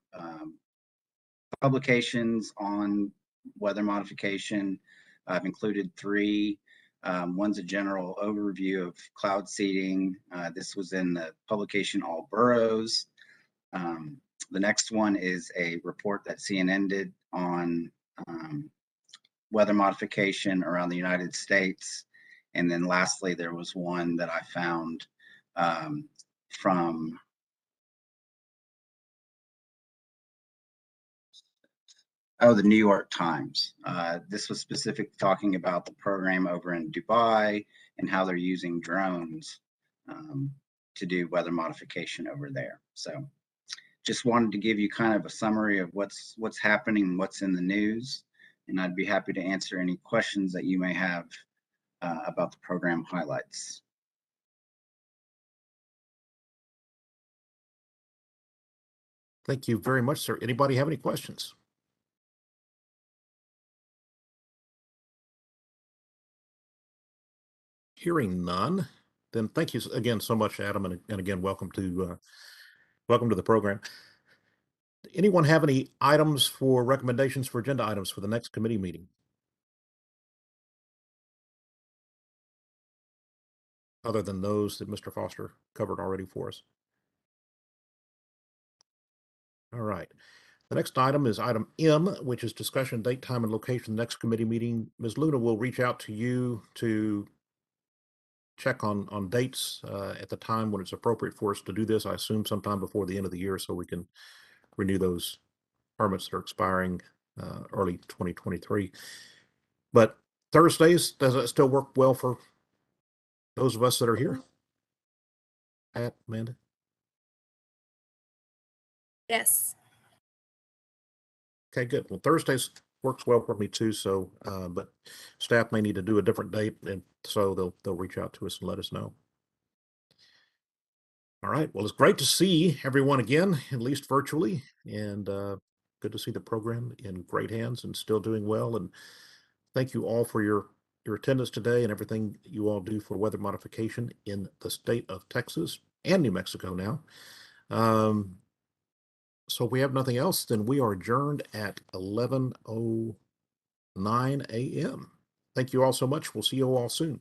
publications on weather modification. I've included 3. One's a general overview of cloud seeding. This was in the publication All Boroughs. The next one is a report that CNN did on weather modification around the United States. And then lastly, there was one that I found from the New York Times. This was specific talking about the program over in Dubai and how they're using drones to do weather modification over there. So just wanted to give you kind of a summary of what's happening, what's in the news, and I'd be happy to answer any questions that you may have about the program highlights. Thank you very much, sir. Anybody have any questions? Hearing none, then thank you again so much, Adam, and again, welcome to the program. Anyone have any items for recommendations for agenda items for the next committee meeting? Other than those that Mr. Foster covered already for us. All right. The next item is item M, which is discussion, date, time, and location of the next committee meeting. Ms. Luna will reach out to you to check on dates at the time when it's appropriate for us to do this. I assume sometime before the end of the year so we can renew those permits that are expiring early 2023. But Thursdays, does it still work well for those of us that are here? Pat, Amanda? Yes. Okay, good. Well, Thursdays works well for me too. So, but staff may need to do a different date, and so they'll reach out to us and let us know. All right. Well, it's great to see everyone again, at least virtually, and good to see the program in great hands and still doing well. And thank you all for your attendance today and everything you all do for weather modification in the state of Texas and New Mexico now. So if we have nothing else, then we are adjourned at 11:09 a.m. Thank you all so much. We'll see you all soon.